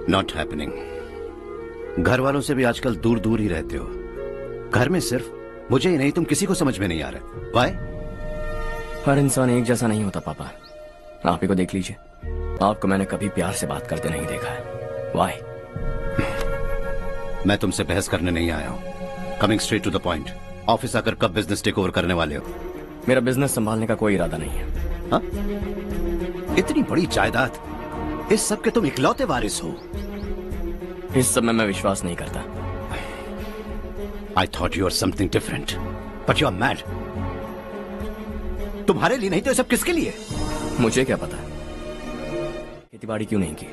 Not happening. घर वालों से भी आजकल दूर दूर ही रहते हो। घर में सिर्फ मुझे ही नहीं, तुम किसी को समझ में नहीं आ रहा। व्हाई? हर इंसान एक जैसा नहीं होता पापा। आप ही को देख लीजिए, आपको मैंने कभी प्यार से बात करते नहीं देखा है। व्हाई? मैं तुमसे बहस करने नहीं आया हूं। Coming straight to the point, office आकर कब बिजनेस टेक ओवर करने वाले हो? मेरा बिजनेस संभालने का कोई इरादा नहीं है। हाँ? इतनी बड़ी जायदाद, इस सब के तुम इकलौते वारिस हो। इस सब में मैं विश्वास नहीं करता। I thought you were something different, but you are mad. तुम्हारे लिए नहीं तो ये सब किसके लिए? मुझे क्या पता खेतीबाड़ी क्यों नहीं की।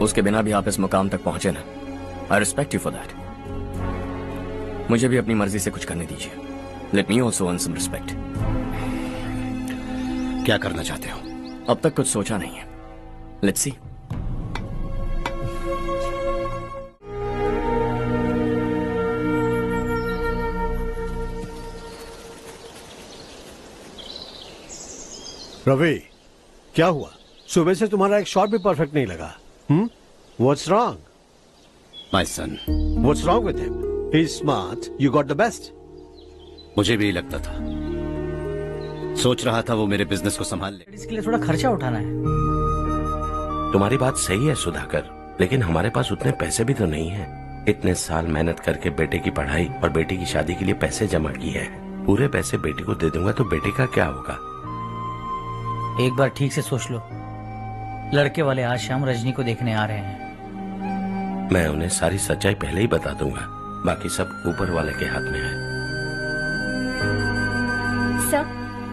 उसके बिना भी आप इस मुकाम तक पहुंचे ना। I respect you for that. मुझे भी अपनी मर्जी से कुछ करने दीजिए। Let me also earn some respect. क्या करना चाहते हो? अब तक कुछ सोचा नहीं है। Let's see. रवि, क्या हुआ? सुबह से तुम्हारा एक शॉट भी परफेक्ट नहीं लगा। What's wrong? My son. What's wrong with him? He's smart. You got the best. मुझे भी यही लगता था। सोच रहा था वो मेरे बिजनेस को संभाल ले। इसके लिए थोड़ा खर्चा उठाना है। तुम्हारी बात सही है सुधाकर, लेकिन हमारे पास उतने पैसे भी तो नहीं है। इतने साल मेहनत करके बेटे की पढ़ाई और बेटे की शादी के लिए पैसे जमा किए हैं। पूरे पैसे बेटे को दे दूंगा तो बेटे का क्या होगा? एक बार ठीक से सोच लो। लड़के वाले आज शाम रजनी को देखने आ रहे हैं। मैं उन्हें सारी सच्चाई पहले ही बता दूंगा। बाकी सब ऊपर वाले के हाथ में है। सर,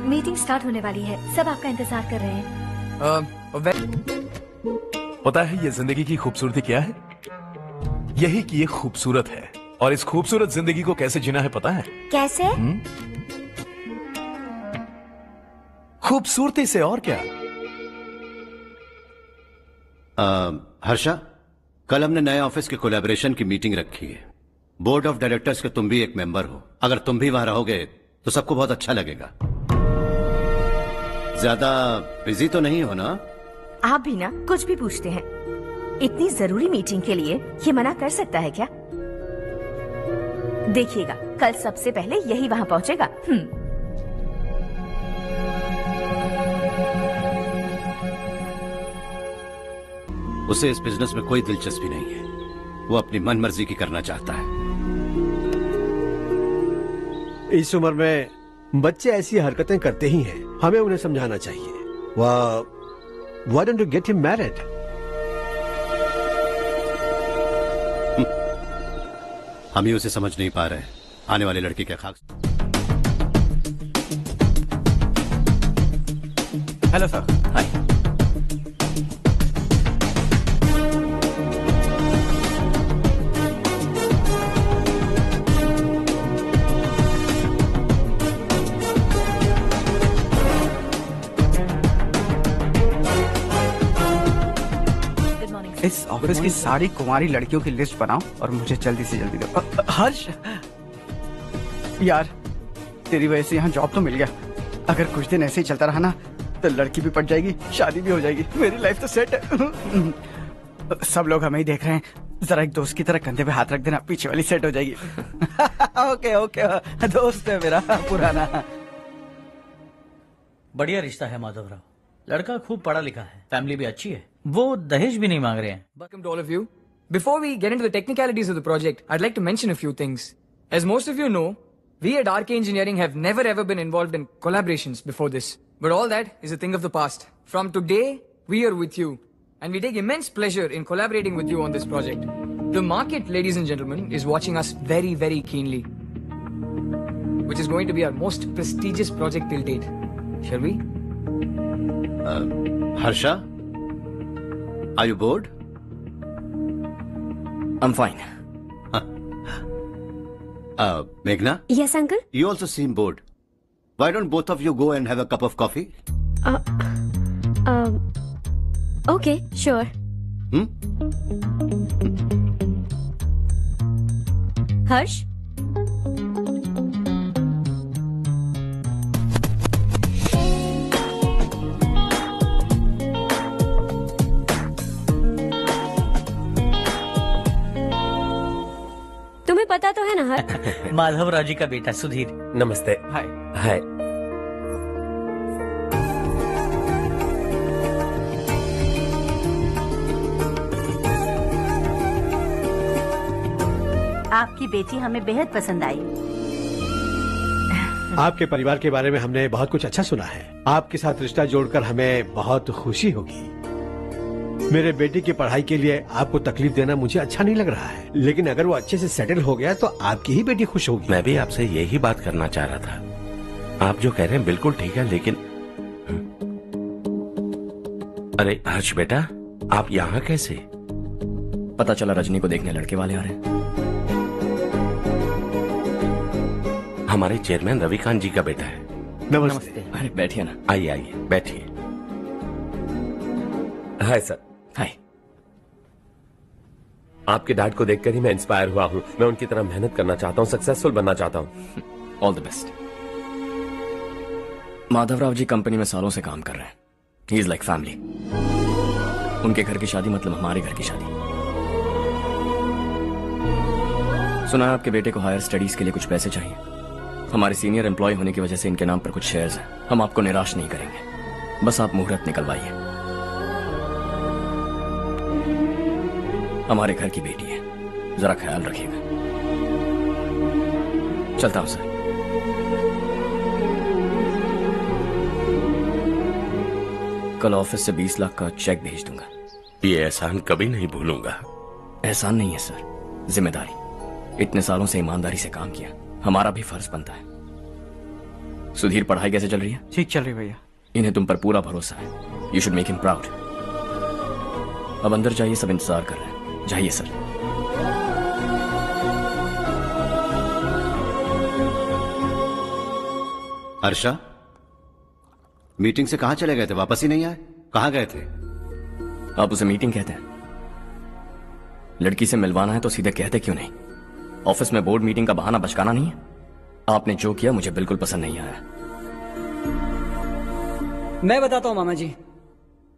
मीटिंग स्टार्ट होने वाली है। सब आपका इंतजार कर रहे हैं। पता है ये जिंदगी की खूबसूरती क्या है? यही कि ये खूबसूरत है, और इस खूबसूरत जिंदगी को कैसे जीना है पता है? कैसे? खूबसूरती से, और क्या। हर्षा, कल हमने नए ऑफिस के कोलैबोरेशन की मीटिंग रखी है। बोर्ड ऑफ डायरेक्टर्स के तुम भी एक मेंबर हो। अगर तुम भी वहां रहोगे तो सबको बहुत अच्छा लगेगा। ज्यादा बिजी तो नहीं हो ना? आप भी ना कुछ भी पूछते हैं। इतनी जरूरी मीटिंग के लिए ये मना कर सकता है क्या? देखिएगा, कल सबसे पहले यही वहाँ पहुँचेगा। उसे इस बिजनेस में कोई दिलचस्पी नहीं है। वो अपनी मनमर्जी की करना चाहता है। इस उम्र में बच्चे ऐसी हरकतें करते ही हैं। हमें उन्हें समझाना चाहिए। Why don't you get him married? हम ही उसे समझ नहीं पा रहे। आने वाले लड़के क्या खास। Hello sir. हाय। इस ऑफिस की सारी कुंवारी लड़कियों की लिस्ट बनाओ और मुझे जल्दी से जल्दी दो। हर्ष, यार तेरी वजह से यहाँ जॉब तो मिल गया। अगर कुछ दिन ऐसे ही चलता रहा ना तो लड़की भी पट जाएगी, शादी भी हो जाएगी, मेरी लाइफ तो सेट है। सब लोग हमें ही देख रहे हैं, जरा एक दोस्त की तरह कंधे पे हाथ रख देना, पीछे वाली सेट हो जाएगी। ओके ओके, दोस्त है मेरा पुराना। बढ़िया रिश्ता है माधवराव। लड़का खूब पढ़ा लिखा है, फैमिली भी अच्छी है। वो दहेज भी नहीं मांग रहे हैं। Welcome to all of you. Before we get into the technicalities of the project, I'd like to mention a few things. As most of you know, we at RK Engineering have never ever been involved in collaborations before this. But all that is a thing of the past. From today, we are with you. And we take immense pleasure in collaborating with you on this project. The market, ladies and gentlemen, is watching us very, very keenly. Which is going to be our most prestigious project till date. Shall we? Harsha? Are you bored? I'm fine. Meghna? Yes, uncle. You also seem bored. Why don't both of you go and have a cup of coffee? Okay, sure. Harsh? पता तो है ना हर? माधव राव जी का बेटा सुधीर। नमस्ते। हाय। हाय। आपकी बेटी हमें बेहद पसंद आई। आपके परिवार के बारे में हमने बहुत कुछ अच्छा सुना है। आपके साथ रिश्ता जोड़कर हमें बहुत खुशी होगी। मेरे बेटे की पढ़ाई के लिए आपको तकलीफ देना मुझे अच्छा नहीं लग रहा है, लेकिन अगर वो अच्छे से सेटल हो गया तो आपकी ही बेटी खुश होगी। मैं भी आपसे यही बात करना चाह रहा था। आप जो कह रहे हैं बिल्कुल ठीक है, लेकिन अरे हर्ष बेटा, आप यहाँ कैसे? पता चला रजनी को देखने लड़के वाले आ रहे हैं। हमारे चेयरमैन रविकांत जी का बेटा है। नमस्ते। अरे बैठिए ना। आइए आइए बैठिए। Hi sir. हाय। आपके डैड को देखकर ही मैं इंस्पायर हुआ हूँ। मैं उनकी तरह मेहनत करना चाहता हूँ, सक्सेसफुल बनना चाहता हूँ। All the best. Madhavrao ji company में सालों से काम कर रहे हैं। He is like family. उनके घर की शादी मतलब हमारे घर की शादी। सुना है आपके बेटे को हायर स्टडीज के लिए कुछ पैसे चाहिए। हमारे सीनियर एम्प्लॉय होने की वजह से इनके नाम पर कुछ शेयर्स हैं। हम आपको निराश नहीं करेंगे, बस आप मुहूर्त निकलवाइए। हमारे घर की बेटी है, जरा ख्याल रखिएगा। चलता हूं सर। कल ऑफिस से 20 लाख का चेक भेज दूंगा। ये एहसान कभी नहीं भूलूंगा। एहसान नहीं है सर, जिम्मेदारी। इतने सालों से ईमानदारी से काम किया, हमारा भी फर्ज बनता है। सुधीर, पढ़ाई कैसे चल रही है? ठीक चल रही भैया। इन्हें तुम पर पूरा भरोसा है। You should make him proud. अब अंदर जाइए, सब इंतजार कर रहे हैं। जाइए सर। हर्षा, मीटिंग से कहां चले गए थे? वापस ही नहीं आए? कहां गए थे? आप उसे मीटिंग कहते हैं? लड़की से मिलवाना है तो सीधे कहते क्यों नहीं? ऑफिस में बोर्ड मीटिंग का बहाना बचकाना नहीं है। आपने जो किया मुझे बिल्कुल पसंद नहीं आया। मैं बताता हूँ मामा जी,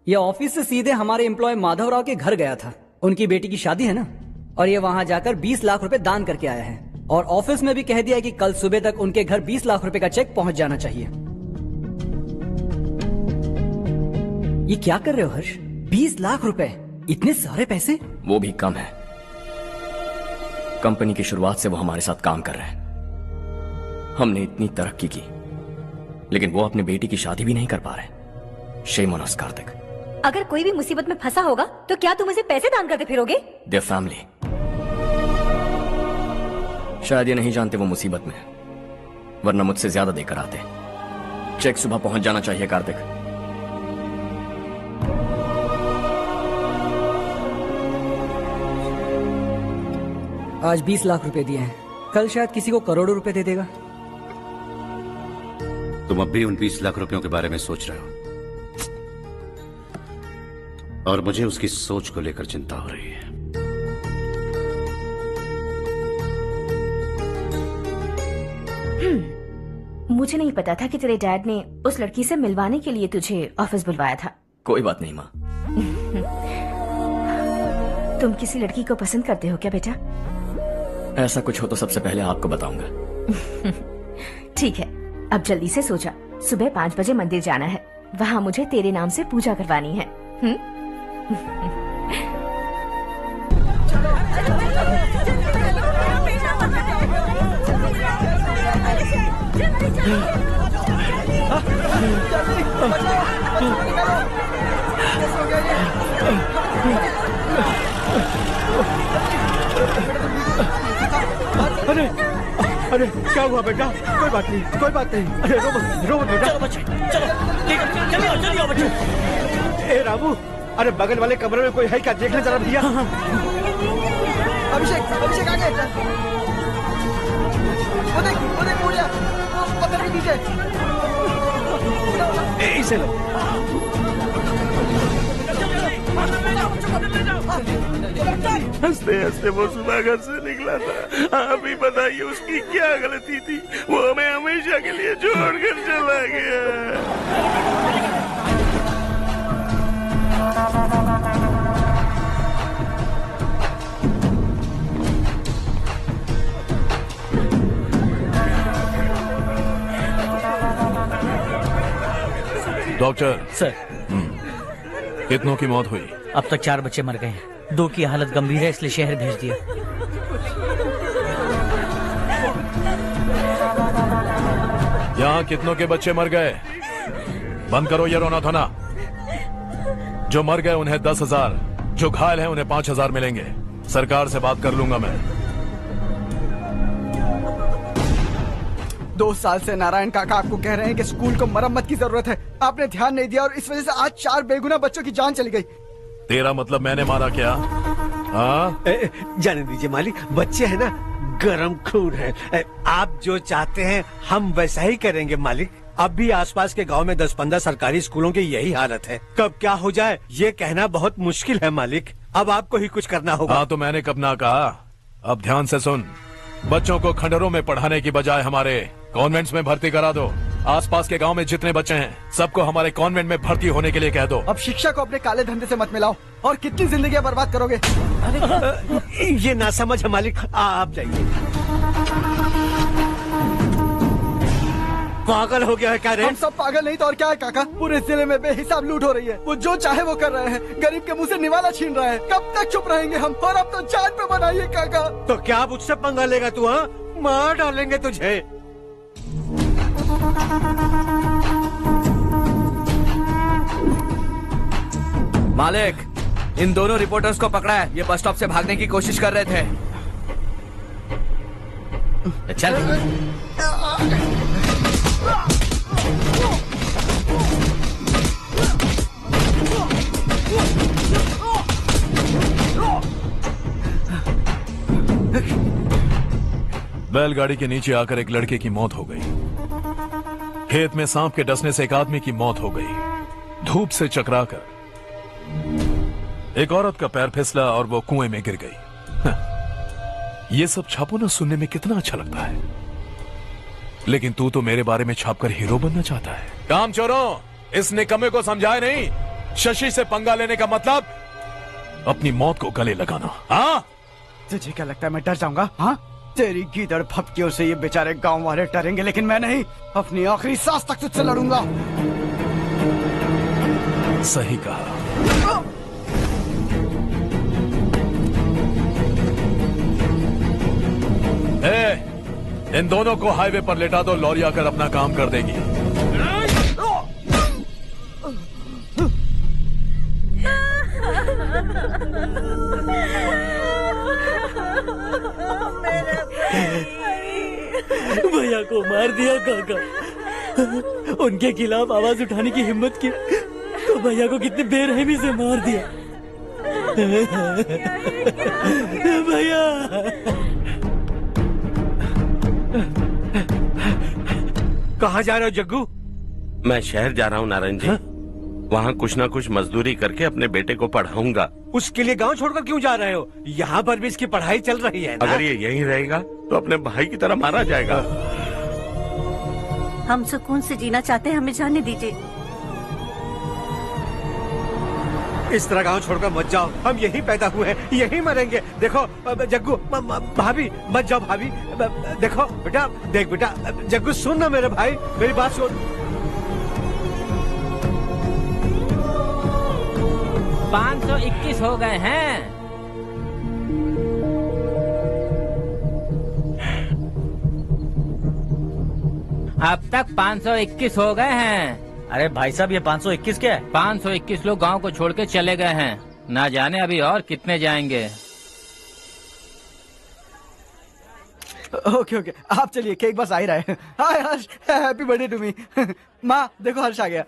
ये ऑफिस से सीधे हमारे एम्प्लॉय माधवराव के घर गया था। उनकी बेटी की शादी है ना, और ये वहां जाकर 20 लाख रुपए दान करके आया है। और ऑफिस में भी कह दिया कि कल सुबह तक उनके घर 20 लाख रुपए का चेक पहुंच जाना चाहिए। ये क्या कर रहे हो हर्ष? 20 लाख रुपए, इतने सारे पैसे? वो भी कम है। कंपनी की शुरुआत से वो हमारे साथ काम कर रहे हैं। हमने इतनी तरक्की की, लेकिन वो अपनी बेटी की शादी भी नहीं कर पा रहे। Shame on us Kartik. अगर कोई भी मुसीबत में फंसा होगा तो क्या तुम उसे पैसे दान करते फिरोगे? Their family. शायद ये नहीं जानते वो मुसीबत में है, वरना मुझसे ज्यादा देकर आते। चेक सुबह पहुंच जाना चाहिए कार्तिक। आज 20 लाख रुपए दिए हैं, कल शायद किसी को करोड़ों रुपए दे देगा। तुम अब भी उन 20 लाख रुपयों के बारे में सोच रहे हो, और मुझे उसकी सोच को लेकर चिंता हो रही है। मुझे नहीं पता था कि तेरे डैड ने उस लड़की से मिलवाने के लिए तुझे ऑफिस बुलवाया था। कोई बात नहीं माँ। तुम किसी लड़की को पसंद करते हो क्या बेटा? ऐसा कुछ हो तो सबसे पहले आपको बताऊंगा। ठीक है, अब जल्दी से सो जा। सुबह 5 बजे मंदिर जाना है, वहाँ मुझे तेरे नाम से पूजा करवानी है। अरे अरे क्या हुआ बेटा? कोई बात नहीं, कोई बात नहीं। अरे रो मत बेटा। चलो बच्चे, चलो जल्दी आओ बच्चे। ए रामू, अरे बगल वाले कमरे में कोई है क्या? देखने जरा भैया। अभिषेक, अभिषेक आ गए। वो देख पूजा, वो पत्थर के नीचे। इसे लो। हंसते हंसते वो सुबह घर से निकला था। आप ही बताइए उसकी क्या गलती थी? वो हमें हमेशा के लिए छोड़कर चला गया। डॉक्टर सर, कितनों की मौत हुई? अब तक 4 बच्चे मर गए हैं। 2 की हालत गंभीर है, इसलिए शहर भेज दिया। यहाँ कितनों के बच्चे मर गए? बंद करो ये रोना धोना। जो मर गए उन्हें 10,000, जो घायल हैं उन्हें 5,000 मिलेंगे। सरकार से बात कर लूंगा मैं। 2 साल से नारायण काका आपको कह रहे हैं कि स्कूल को मरम्मत की जरूरत है। आपने ध्यान नहीं दिया और इस वजह से आज 4 बेगुनाह बच्चों की जान चली गई। तेरा मतलब मैंने मारा क्या? हाँ, जाने दीजिए मालिक, बच्चे हैं ना, गरम खून है। आप जो चाहते हैं हम वैसा ही करेंगे मालिक। अब भी आसपास के गांव में 10-15 सरकारी स्कूलों की यही हालत है। कब क्या हो जाए ये कहना बहुत मुश्किल है मालिक। अब आपको ही कुछ करना होगा। हाँ तो मैंने कब ना कहा। अब ध्यान से सुन, बच्चों को खंडरों में पढ़ाने की बजाय हमारे कॉन्वेंट्स में भर्ती करा दो। आसपास के गांव में जितने बच्चे हैं सबको हमारे कॉन्वेंट में भर्ती होने के लिए कह दो। अब शिक्षा को अपने काले धंधे से मत मिलाओ। और कितनी जिंदगियां बर्बाद करोगे? ये ना समझ है मालिक, आप जाइए। पागल हो गया है क्या रे? हम सब पागल नहीं तो और क्या है काका। पूरे जिले में बेहिसाब लूट हो रही है। वो जो चाहे वो कर रहे हैं। गरीब के मुंह से निवाला छीन रहा है। कब तक चुप रहेंगे हम? और अब तो जान पे बनाइए काका। तो क्या मुझसे पंगा लेगा तू? हाँ, मार डालेंगे तुझे। मालिक, इन दोनों रिपोर्टर्स को पकड़ा है। ये बस स्टॉप से भागने की कोशिश कर रहे थे। चल। बैलगाड़ी के नीचे आकर एक लड़के की मौत हो गई। खेत में सांप के डसने से एक आदमी की मौत हो गई। धूप से चकराकर एक औरत का पैर फिसला और वो कुएं में गिर गई। ये सब छापो ना सुनने में कितना अच्छा लगता है, लेकिन तू तो मेरे बारे में छापकर हीरो बनना चाहता है। काम चोरों, इस निकम्मे को समझाए नहीं। शशि से पंगा लेने का मतलब अपनी मौत को गले लगाना। हाँ, तुझे क्या लगता है मैं डर जाऊंगा? हाँ, तेरी गीदड़ फपकियों से ये बेचारे गांव वाले डरेंगे, लेकिन मैं नहीं। अपनी आखिरी सांस तक तुझसे लड़ूंगा। सही कहा। इन दोनों को हाईवे पर लेटा दो। लॉरी आकर अपना काम कर देगी। भैया को मार दिया काका। उनके खिलाफ आवाज उठाने की हिम्मत की तो भैया को कितनी बेरहमी से मार दिया। भैया कहाँ जा रहे हो जग्गू? मैं शहर जा रहा हूँ नारायण जी। वहाँ कुछ ना कुछ मजदूरी करके अपने बेटे को पढ़ाऊंगा। उसके लिए गांव छोड़कर क्यों जा रहे हो? यहाँ पर भी इसकी पढ़ाई चल रही है ना? अगर ये यहीं रहेगा तो अपने भाई की तरह मारा जाएगा। हम सुकून से जीना चाहते हैं, हमें जाने दीजिए। इस तरह गांव छोड़कर मत जाओ। हम यहीं पैदा हुए हैं, यहीं मरेंगे। देखो जग्गू, भाभी मत जाओ। भाभी देखो बेटा, देख बेटा, जग्गू सुन ना मेरे भाई, मेरी बात सुन। 521 हो गए हैं। अब तक 521 हो गए हैं। अरे भाई साहब, ये 521 क्या है? 521 लोग गांव को छोड़ के चले गए हैं। ना जाने अभी और कितने जाएंगे। ओके ओके, आप चलिए, केक बस आ ही रहा है। हाय हर्ष, हैप्पी बर्थडे टू मी। माँ देखो, हर्ष आ गया।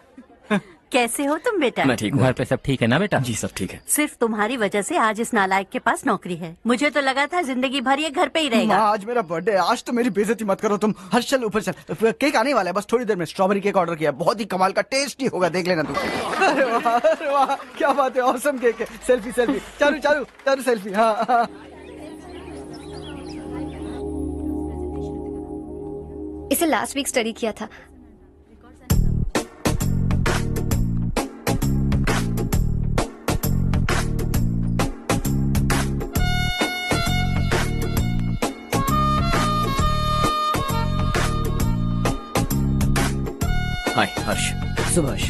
कैसे हो तुम बेटा? मैं ठीक हूँ। घर पे सब ठीक है ना बेटा? जी सब ठीक है। सिर्फ तुम्हारी वजह से आज इस नालायक के पास नौकरी है। मुझे तो लगा था जिंदगी भर ये घर पे ही रहेगा। माँ आज मेरा बर्थडे है, आज तो मेरी बेइज्जती मत करो तुम। हर्ष चल ऊपर चल, केक आने वाला है बस थोड़ी देर में। स्ट्रॉबेरी केक ऑर्डर किया, बहुत ही कमाल का टेस्टी होगा, देख लेना तुम। अरे वाह क्या बात है, ऑसम केक है। Selfie selfie, Charu Charu Charu selfie. हाँ इसे लास्ट वीक स्टडी किया था। Hi Harsh. Subhash,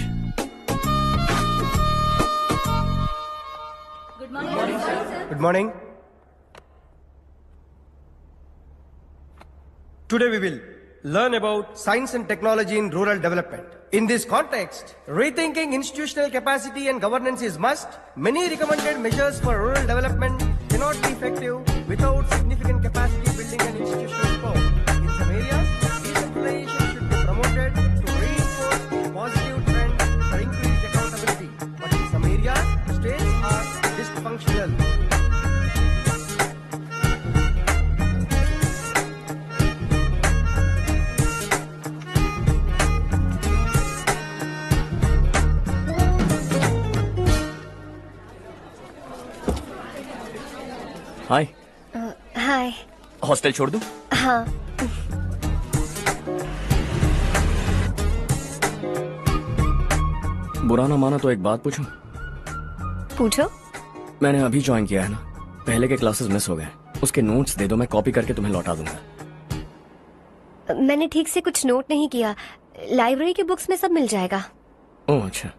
Good morning. Today we will learn about science and technology in rural development. In this context, rethinking institutional capacity and governance is must. Many recommended measures for rural development cannot be effective without significant capacity building and institutional support. In some areas, decentralization should be promoted to reinforce a positive trend for increased accountability. But in some areas, states are dysfunctional. Hi. Hi. Hostel छोड़ दूं? हाँ। बुरा ना माना तो एक बात पूछूं? पूछो। मैंने अभी ज्वाइन किया है ना, पहले के क्लासेस मिस हो गए, उसके नोट्स दे दो, मैं कॉपी करके तुम्हें लौटा दूंगा। मैंने ठीक से कुछ नोट नहीं किया, लाइब्रेरी के बुक्स में सब मिल जाएगा। ओह अच्छा।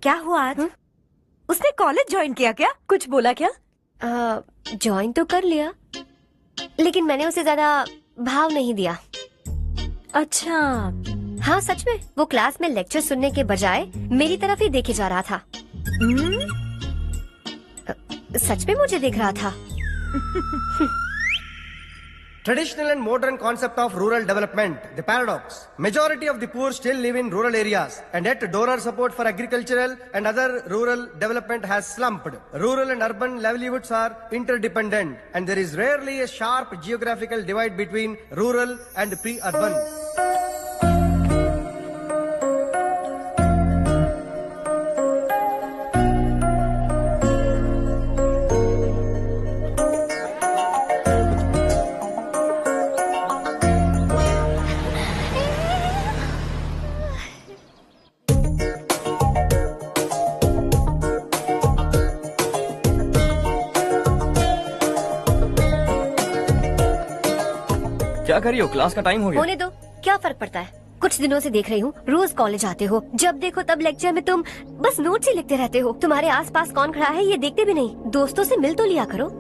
क्या हुआ आज? उसने कॉलेज ज्वाइन किया क्या? कुछ बोला क्या? ज्वाइन तो कर लिया, लेकिन मैंने उसे ज्यादा भाव नहीं दिया। अच्छा। हाँ सच में, वो क्लास में लेक्चर सुनने के बजाय मेरी तरफ ही देखे जा रहा था। सच में मुझे देख रहा था। Traditional and modern concept of rural development, the paradox. Majority of the poor still live in rural areas, and yet donor support for agricultural and other rural development has slumped. Rural and urban livelihoods are interdependent, and there is rarely a sharp geographical divide between rural and pre-urban. क्या कर रही हो? Class का time हो गया। होने दो, क्या फर्क पड़ता है? कुछ दिनों से देख रही हूँ, रोज कॉलेज आते हो, जब देखो तब लेक्चर में तुम बस नोट्स ही लिखते रहते हो। तुम्हारे आसपास कौन खड़ा है ये देखते भी नहीं। दोस्तों से मिल तो लिया करो।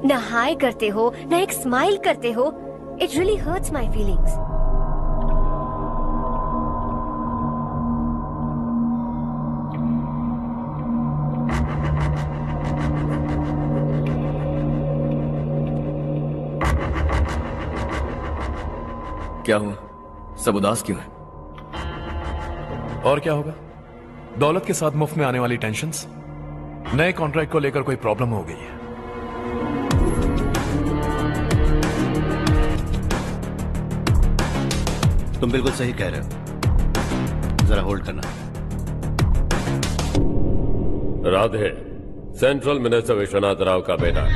न हाय करते हो, न एक स्माइल करते हो। It really hurts my feelings. क्या हुआ? सब उदास क्यों है? और क्या होगा? दौलत के साथ मुफ्त में आने वाली टेंशन्स। नए कॉन्ट्रैक्ट को लेकर कोई प्रॉब्लम हो गई है। तुम बिल्कुल सही कह रहे हो, जरा होल्ड करना। राधे, सेंट्रल मिनिस्टर विश्वनाथ राव का बेटा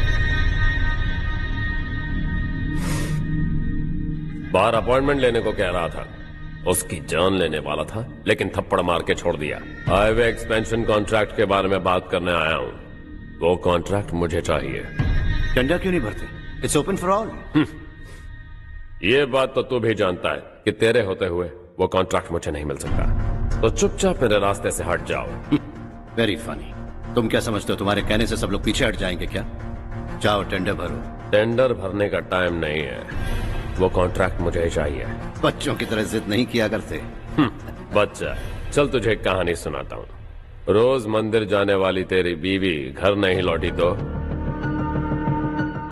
बाहर अपॉइंटमेंट लेने को कह रहा था। उसकी जान लेने वाला था, लेकिन थप्पड़ मार के छोड़ दिया। हाईवे एक्सपेंशन कॉन्ट्रैक्ट के बारे में बात करने आया हूँ। वो कॉन्ट्रैक्ट मुझे चाहिए। टेंडर क्यों नहीं भरते? It's open for all. ये बात तो तू भी जानता है कि तेरे होते हुए वो कॉन्ट्रैक्ट मुझे नहीं मिल सकता, तो चुपचाप मेरे रास्ते से हट जाओ। Very funny. तुम क्या समझते हो तुम्हारे कहने से सब लोग पीछे हट जाएंगे क्या? जाओ टेंडर भरो। टेंडर भरने का टाइम नहीं है, वो कॉन्ट्रैक्ट मुझे ही चाहिए। बच्चों की तरह जिद नहीं किया करते। बच्चा, चल तुझे एक कहानी सुनाता हूँ। रोज मंदिर जाने वाली तेरी बीवी घर नहीं लौटी तो,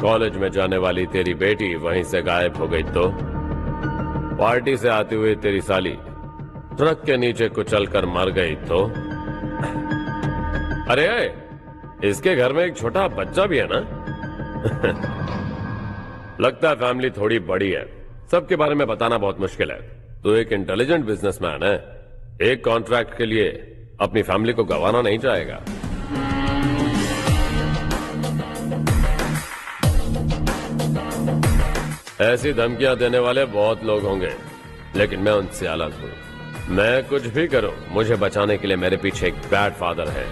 कॉलेज में जाने वाली तेरी बेटी वहीं से गायब हो गई तो, पार्टी से आती हुई तेरी साली ट्रक के नीचे कुचलकर मर गई तो। अरे इसके घर में एक छोटा बच्चा भी है ना। लगता है फैमिली थोड़ी बड़ी है, सबके बारे में बताना बहुत मुश्किल है। तो एक इंटेलिजेंट बिजनेसमैन है, एक कॉन्ट्रैक्ट के लिए अपनी फैमिली को गंवाना नहीं चाहेगा। ऐसी धमकियां देने वाले बहुत लोग होंगे, लेकिन मैं उनसे अलग हूं। मैं कुछ भी करूं, मुझे बचाने के लिए मेरे पीछे एक बैड फादर है।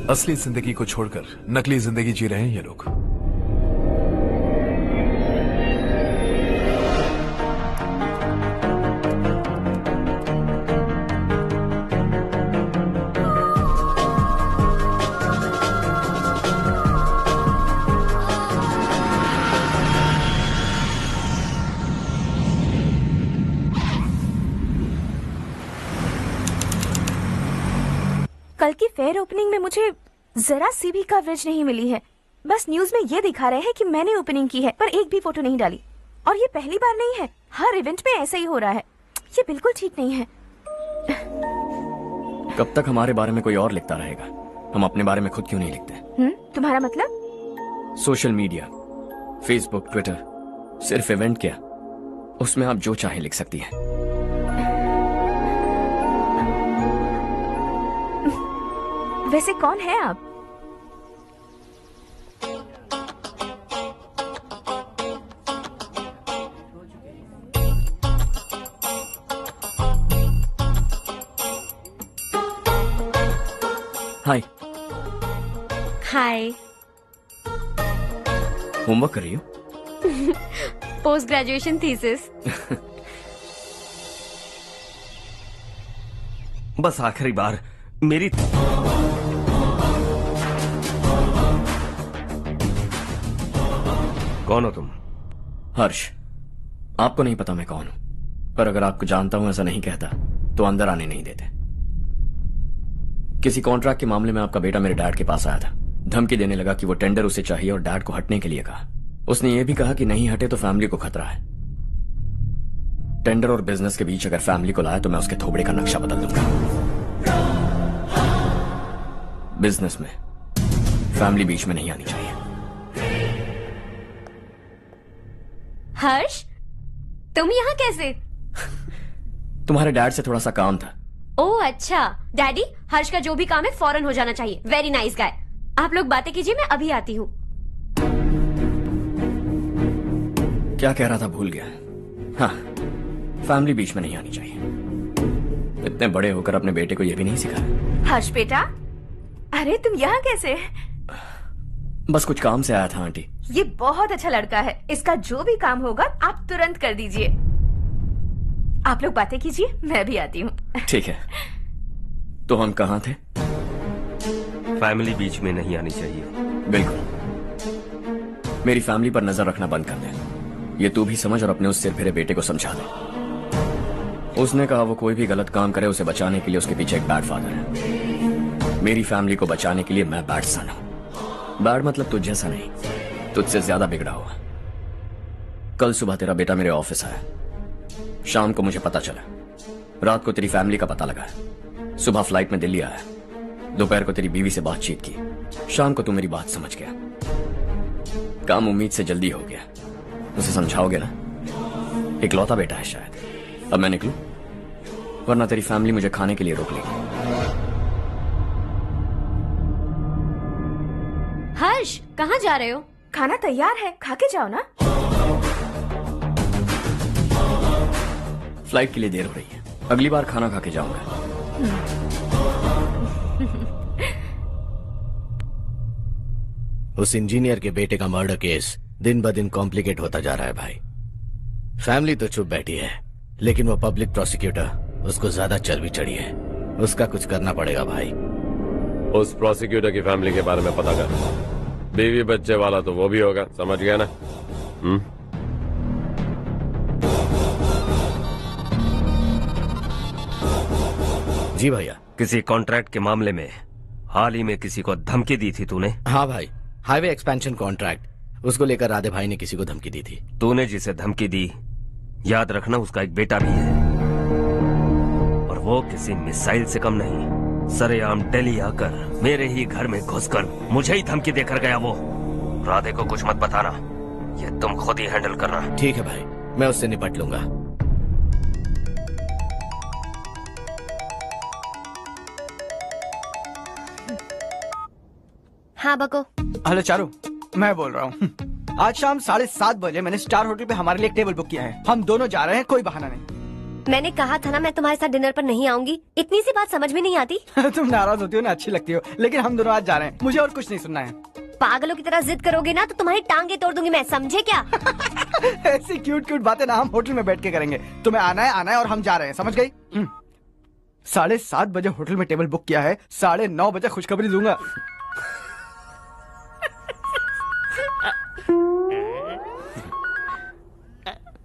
असली जिंदगी को छोड़कर नकली जिंदगी जी रहे हैं ये लोग। कल की फेयर ओपनिंग में मुझे जरा सी भी कवरेज नहीं मिली है। बस न्यूज में ये दिखा रहे हैं कि मैंने ओपनिंग की है, पर एक भी फोटो नहीं डाली। और ये पहली बार नहीं है, हर इवेंट में ऐसा ही हो रहा है। ये बिल्कुल ठीक नहीं है। कब तक हमारे बारे में कोई और लिखता रहेगा? हम अपने बारे में खुद क्यों नहीं लिखते? तुम्हारा मतलब? सोशल मीडिया, फेसबुक, ट्विटर, सिर्फ इवेंट क्या, उसमें आप जो चाहे लिख सकती हैं। वैसे कौन है आप? हाय। हाय। होमवर्क कर रही हो? Post graduation thesis. बस आखिरी बार मेरी कौन हो तुम? हर्ष। आपको नहीं पता मैं कौन हूं, पर अगर आपको जानता हूं ऐसा नहीं कहता तो अंदर आने नहीं देते। किसी कॉन्ट्रैक्ट के मामले में आपका बेटा मेरे डैड के पास आया था। धमकी देने लगा कि वो टेंडर उसे चाहिए और डैड को हटने के लिए कहा। उसने ये भी कहा कि नहीं हटे तो फैमिली को खतरा है। टेंडर और बिजनेस के बीच अगर फैमिली को लाया तो मैं उसके थोबड़े का नक्शा बदल दूंगा। बिजनेस में फैमिली बीच में नहीं आनी चाहिए। हर्ष, तुम यहाँ कैसे? तुम्हारे डैड से थोड़ा सा काम था। ओह अच्छा। डैडी, हर्ष का जो भी काम है फौरन हो जाना चाहिए। Very nice guy. आप लोग बातें कीजिए, मैं अभी आती हूँ। क्या कह रहा था भूल गया। हाँ, फैमिली बीच में नहीं आनी चाहिए। इतने बड़े होकर अपने बेटे को यह भी नहीं सिखाया। हर्ष बेटा, अरे तुम यहाँ कैसे? बस कुछ काम से आया था आंटी। ये बहुत अच्छा लड़का है। इसका जो भी काम होगा आप तुरंत कर दीजिए। आप लोग बातें कीजिए, मैं भी आती हूँ। ठीक है। तो हम कहाँ थे? फैमिली बीच में नहीं आनी चाहिए। बिल्कुल। मेरी फैमिली पर नजर रखना बंद कर दे। ये तू भी समझ और अपने उस सिर फिरे बेटे को समझा दे। उसने कहा वो कोई भी गलत काम करे उसे बचाने के लिए उसके पीछे एक बैड फादर है। मेरी फैमिली को बचाने के लिए मैं बैड सन हूं। बैड मतलब तुझ जैसा नहीं, तुझसे ज्यादा बिगड़ा हुआ। कल सुबह तेरा बेटा मेरे ऑफिस आया। शाम को मुझे पता चला। रात को तेरी फैमिली का पता लगा। सुबह फ्लाइट में दिल्ली आया। दोपहर को तेरी बीवी से बातचीत की। शाम को तू मेरी बात समझ गया। काम उम्मीद से जल्दी हो गया। उसे समझाओगे ना? इकलौता बेटा है शायद। अब मैं निकलूं, वरना तेरी फैमिली मुझे खाने के लिए रोक लेगी। हर्ष, कहाँ जा रहे हो? खाना तैयार है, खा के जाओ ना। फ्लाइट के लिए देर हो रही है। अगली बार खाना खा के जाऊंगा। उस इंजीनियर के बेटे का मर्डर केस दिन ब दिन कॉम्प्लिकेट होता जा रहा है भाई। फैमिली तो चुप बैठी है, लेकिन वो पब्लिक प्रोसिक्यूटर उसको ज्यादा चर्बी चढ़ी है। उसका कुछ करना पड़ेगा भाई। उस प्रोसिक्यूटर की फैमिली के बारे में पता कर। बीवी बच्चे वाला तो वो भी होगा, समझ गया ना? जी भैया। किसी कॉन्ट्रैक्ट के मामले में हाल ही में किसी को धमकी दी थी तूने? हाँ भाई, हाईवे एक्सपेंशन कॉन्ट्रैक्ट, उसको लेकर राधे भाई ने किसी को धमकी दी थी। तूने जिसे धमकी दी, याद रखना उसका एक बेटा भी है, और वो किसी मिसाइल से कम नहीं। सरेआम दिल्ली आकर मेरे ही घर में घुसकर मुझे ही धमकी देकर गया वो। राधे को कुछ मत बताना, ये तुम खुद ही हैंडल करना। ठीक है भाई, मैं उससे निपट लूंगा। हाँ बको। हेलो चारू, मैं बोल रहा हूँ। आज शाम 7:30 बजे मैंने स्टार होटल पे हमारे लिए एक टेबल बुक किया है। हम दोनों जा रहे हैं, कोई बहाना नहीं। मैंने कहा था ना मैं तुम्हारे साथ डिनर पर नहीं आऊंगी। इतनी सी बात समझ में नहीं आती। तुम नाराज होती हो ना, अच्छी लगती हो, लेकिन हम दोनों आज जा रहे हैं, मुझे और कुछ नहीं सुनना है। पागलों की तरह जिद करोगे ना तो तुम्हारी टांगे तोड़ दूंगी मैं, समझे क्या? ऐसी क्यूट क्यूट बातें ना हम होटल में बैठ के करेंगे। तुम्हें आना है और हम जा रहे हैं, समझ गई? 7:30 बजे होटल में टेबल बुक किया है, 9:30 बजे खुशखबरी दूंगा।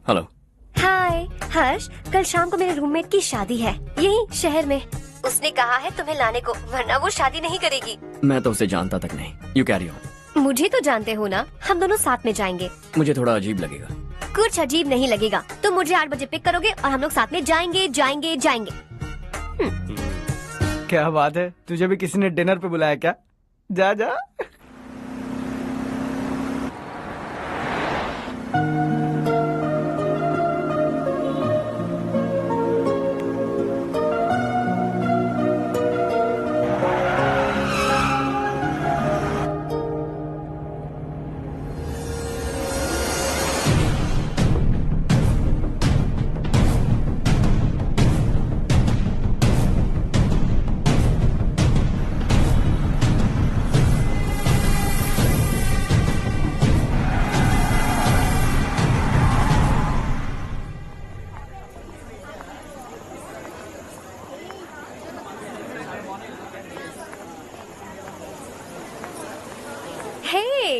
हेलो। हाय हर्ष, कल शाम को मेरे रूममेट की शादी है यही शहर में। उसने कहा है तुम्हें लाने को, वरना वो शादी नहीं करेगी। मैं तो उसे जानता तक नहीं। You carry on. मुझे तो जानते हो ना, हम दोनों साथ में जाएंगे। मुझे थोड़ा अजीब लगेगा। कुछ अजीब नहीं लगेगा। तुम मुझे 8 बजे पिक करोगे और हम लोग साथ में जाएंगे जाएंगे जाएंगे। क्या बात है, तुझे भी किसी ने डिनर पे बुलाया क्या? जा जा।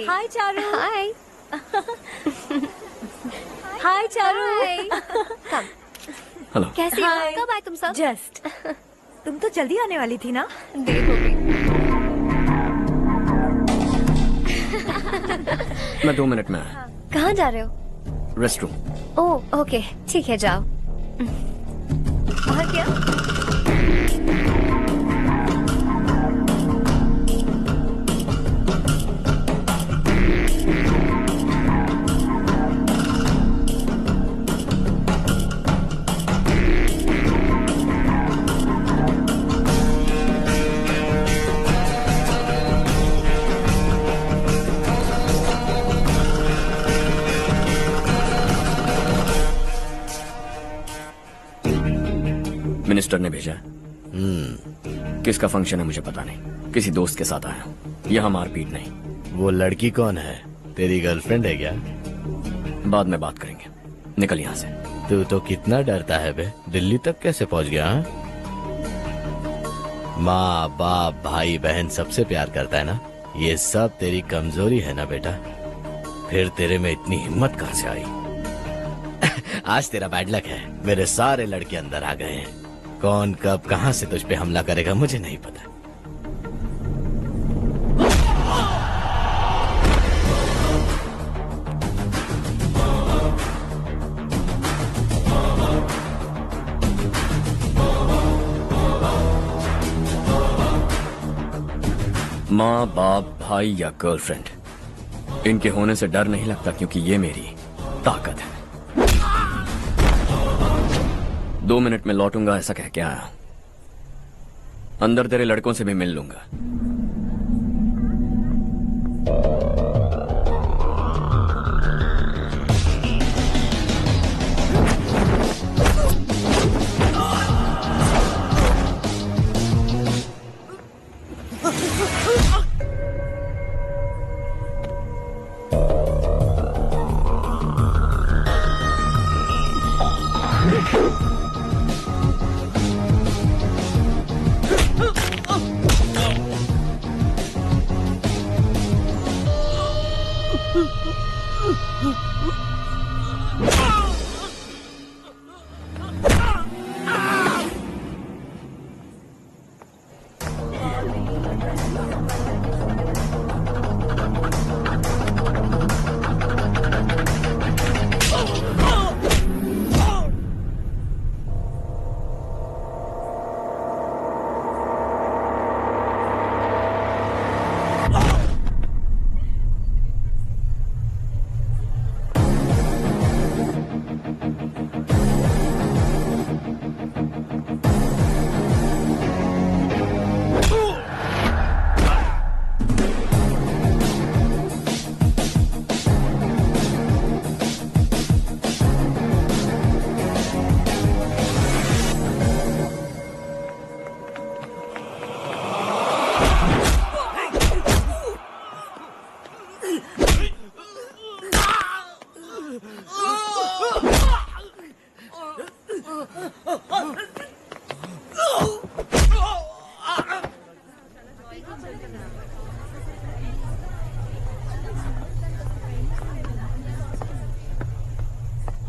हाय चारू। हाय। हाय चारू। हेलो। कैसी हो? कब आए तुम सब? जस्ट। तुम तो जल्दी आने वाली थी ना? देर हो गई। मैं 2 मिनट में आया। कहाँ जा रहे हो? रेस्टरूम। ओह ओके, ठीक है जाओ। और क्या? मिनिस्टर ने भेजा। किसका फंक्शन है मुझे पता नहीं, किसी दोस्त के साथ आया। यहाँ मारपीट नहीं। वो लड़की कौन है? तेरी गर्लफ्रेंड है क्या? बाद में बात करेंगे, निकल यहाँ से। तू तो कितना डरता है बे, दिल्ली तक कैसे पहुँच गया? माँ बाप भाई बहन सबसे प्यार करता है ना, ये सब तेरी कमजोरी है ना बेटा। फिर तेरे में इतनी हिम्मत कहाँ से आई? आज तेरा बैड लक है, मेरे सारे लड़के अंदर आ गए हैं। कौन कब कहां से तुझ पे हमला करेगा मुझे नहीं पता। माँ बाप भाई या गर्लफ्रेंड, इनके होने से डर नहीं लगता, क्योंकि ये मेरी ताकत है। 2 मिनट में लौटूंगा ऐसा कह के आया। अंदर तेरे लड़कों से भी मिल लूंगा।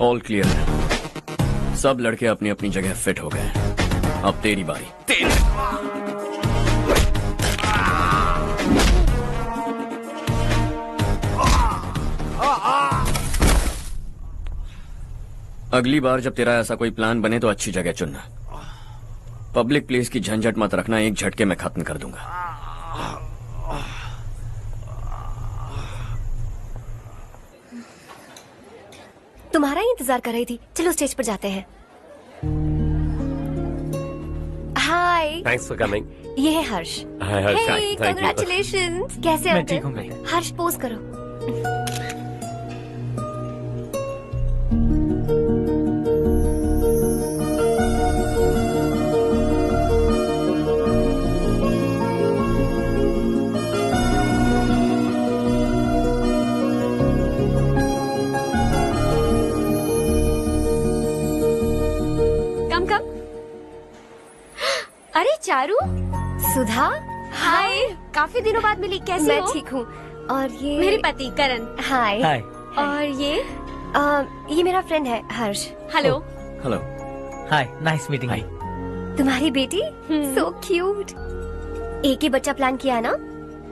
ऑल क्लियर है। सब लड़के अपनी अपनी जगह फिट हो गए। अब तेरी बारी। अगली बार जब तेरा ऐसा कोई प्लान बने तो अच्छी जगह चुनना। पब्लिक प्लेस की झंझट मत रखना, एक झटके में खत्म कर दूंगा। तुम्हारा ही इंतजार कर रही थी। चलो स्टेज पर जाते हैं। हाय। Thanks for coming. ये है Harsh. Hi Harsh, Hey, thank you. congratulations। कैसे मैं हो ठीक तुम? हूँ। हर्ष पोज करो। कम कम। अरे चारू। सुधा। हाय। काफी दिनों बाद मिली, कैसी हो? मैं ठीक हूँ। और ये मेरे पति करण। हाय। हाय। और ये मेरा फ्रेंड है हर्ष। हेलो। हेलो। हाय, नाइस मीटिंग। तुम्हारी बेटी सो क्यूट। एक ही बच्चा प्लान किया ना?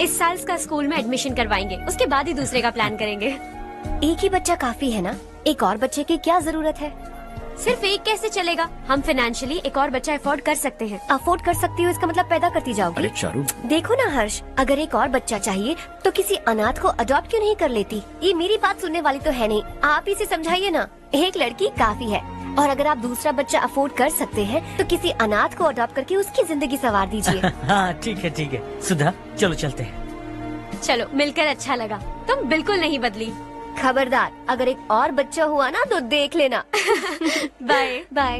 इस साल इसका स्कूल में एडमिशन करवाएंगे, उसके बाद ही दूसरे का प्लान करेंगे। एक ही बच्चा काफी है ना? एक और बच्चे की क्या जरूरत है? सिर्फ एक कैसे चलेगा? हम फाइनेंशियली एक और बच्चा अफोर्ड कर सकते हैं। अफोर्ड कर सकती हो इसका मतलब पैदा करती जाओगी? अरे चारू, देखो ना हर्ष, अगर एक और बच्चा चाहिए तो किसी अनाथ को अडॉप्ट क्यों नहीं कर लेती? ये मेरी बात सुनने वाली तो है नहीं, आप इसे समझाइए ना। एक लड़की काफी है, और अगर आप दूसरा बच्चा अफोर्ड कर सकते हैं तो किसी अनाथ को अडॉप्ट करके उसकी जिंदगी संवार दीजिए। हाँ ठीक है ठीक है। सुधा चलो चलते हैं। चलो मिलकर अच्छा लगा, तुम बिल्कुल नहीं बदली। खबरदार, अगर एक और बच्चा हुआ ना तो देख लेना। Bye bye.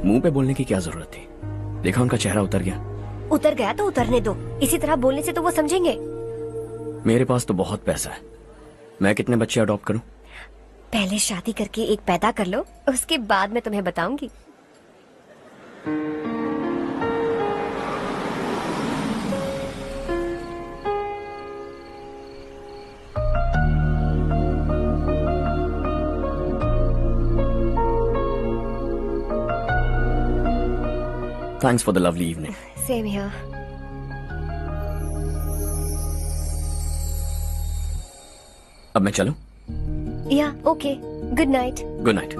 मुंह पे बोलने की क्या जरूरत थी? देखा उनका चेहरा उतर गया। उतर गया तो उतरने दो, इसी तरह बोलने से तो वो समझेंगे। मेरे पास तो बहुत पैसा है, मैं कितने बच्चे अडॉप्ट करूं? पहले शादी करके एक पैदा कर लो, उसके बाद मैं तुम्हें बताऊंगी। Thanks for the lovely evening. Same here. अब मैं चलूं? Yeah, okay. Good night. Good night.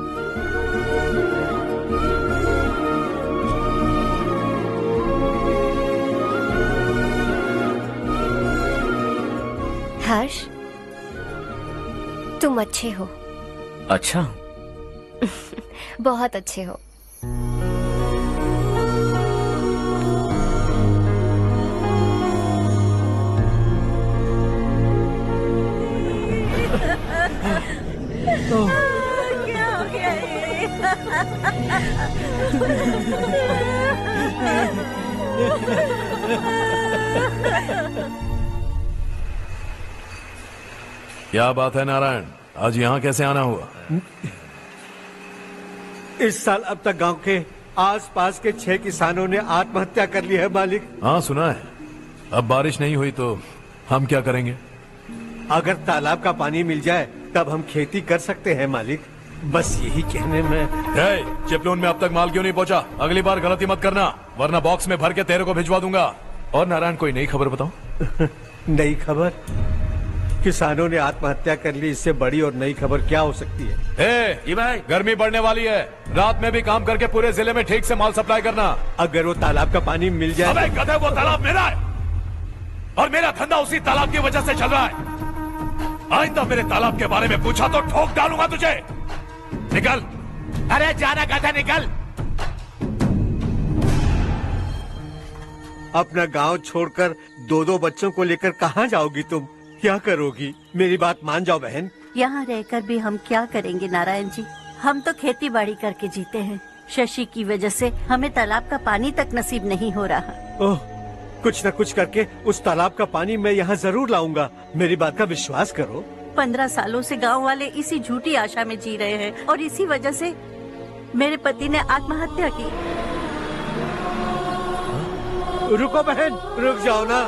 हर्ष, तुम अच्छे हो। अच्छा। बहुत अच्छे हो। क्या हो गया क्या बात है नारायण, आज यहाँ कैसे आना हुआ? इस साल अब तक गांव के आसपास के 6 किसानों ने आत्महत्या कर ली है मालिक। हाँ सुना है। अब बारिश नहीं हुई तो हम क्या करेंगे? अगर तालाब का पानी मिल जाए तब हम खेती कर सकते हैं मालिक। बस यही कहने में। चिपलून में अब तक माल क्यों नहीं पहुंचा? अगली बार गलती मत करना, वरना बॉक्स में भर के तेरे को भिजवा दूंगा। और नारायण, कोई नई खबर बताओ। नई खबर? किसानों ने आत्महत्या कर ली, इससे बड़ी और नई खबर क्या हो सकती है? ये भाई, गर्मी बढ़ने वाली है, रात में भी काम करके पूरे जिले में ठीक से माल सप्लाई करना। अगर वो तालाब का पानी मिल जाए। अबे गधे, वो तालाब मेरा है और मेरा धंधा उसी तालाब की वजह से चल रहा है। आइंदा मेरे तालाब के बारे में पूछा तो ठोक डालूंगा तुझे। निकल। अरे जाना गधा, निकल। अपना गांव छोड़कर 2-2 बच्चों को लेकर कहाँ जाओगी तुम? क्या करोगी? मेरी बात मान जाओ बहन। यहाँ रहकर भी हम क्या करेंगे नारायण जी? हम तो खेती बाड़ी करके जीते हैं। शशि की वजह से हमें तालाब का पानी तक नसीब नहीं हो रहा। ओह, कुछ न कुछ करके उस तालाब का पानी मैं यहाँ जरूर लाऊंगा। मेरी बात का विश्वास करो। 15 सालों से गांव वाले इसी झूठी आशा में जी रहे हैं और इसी वजह से मेरे पति ने आत्महत्या की। रुको बहन, रुक जाओ ना।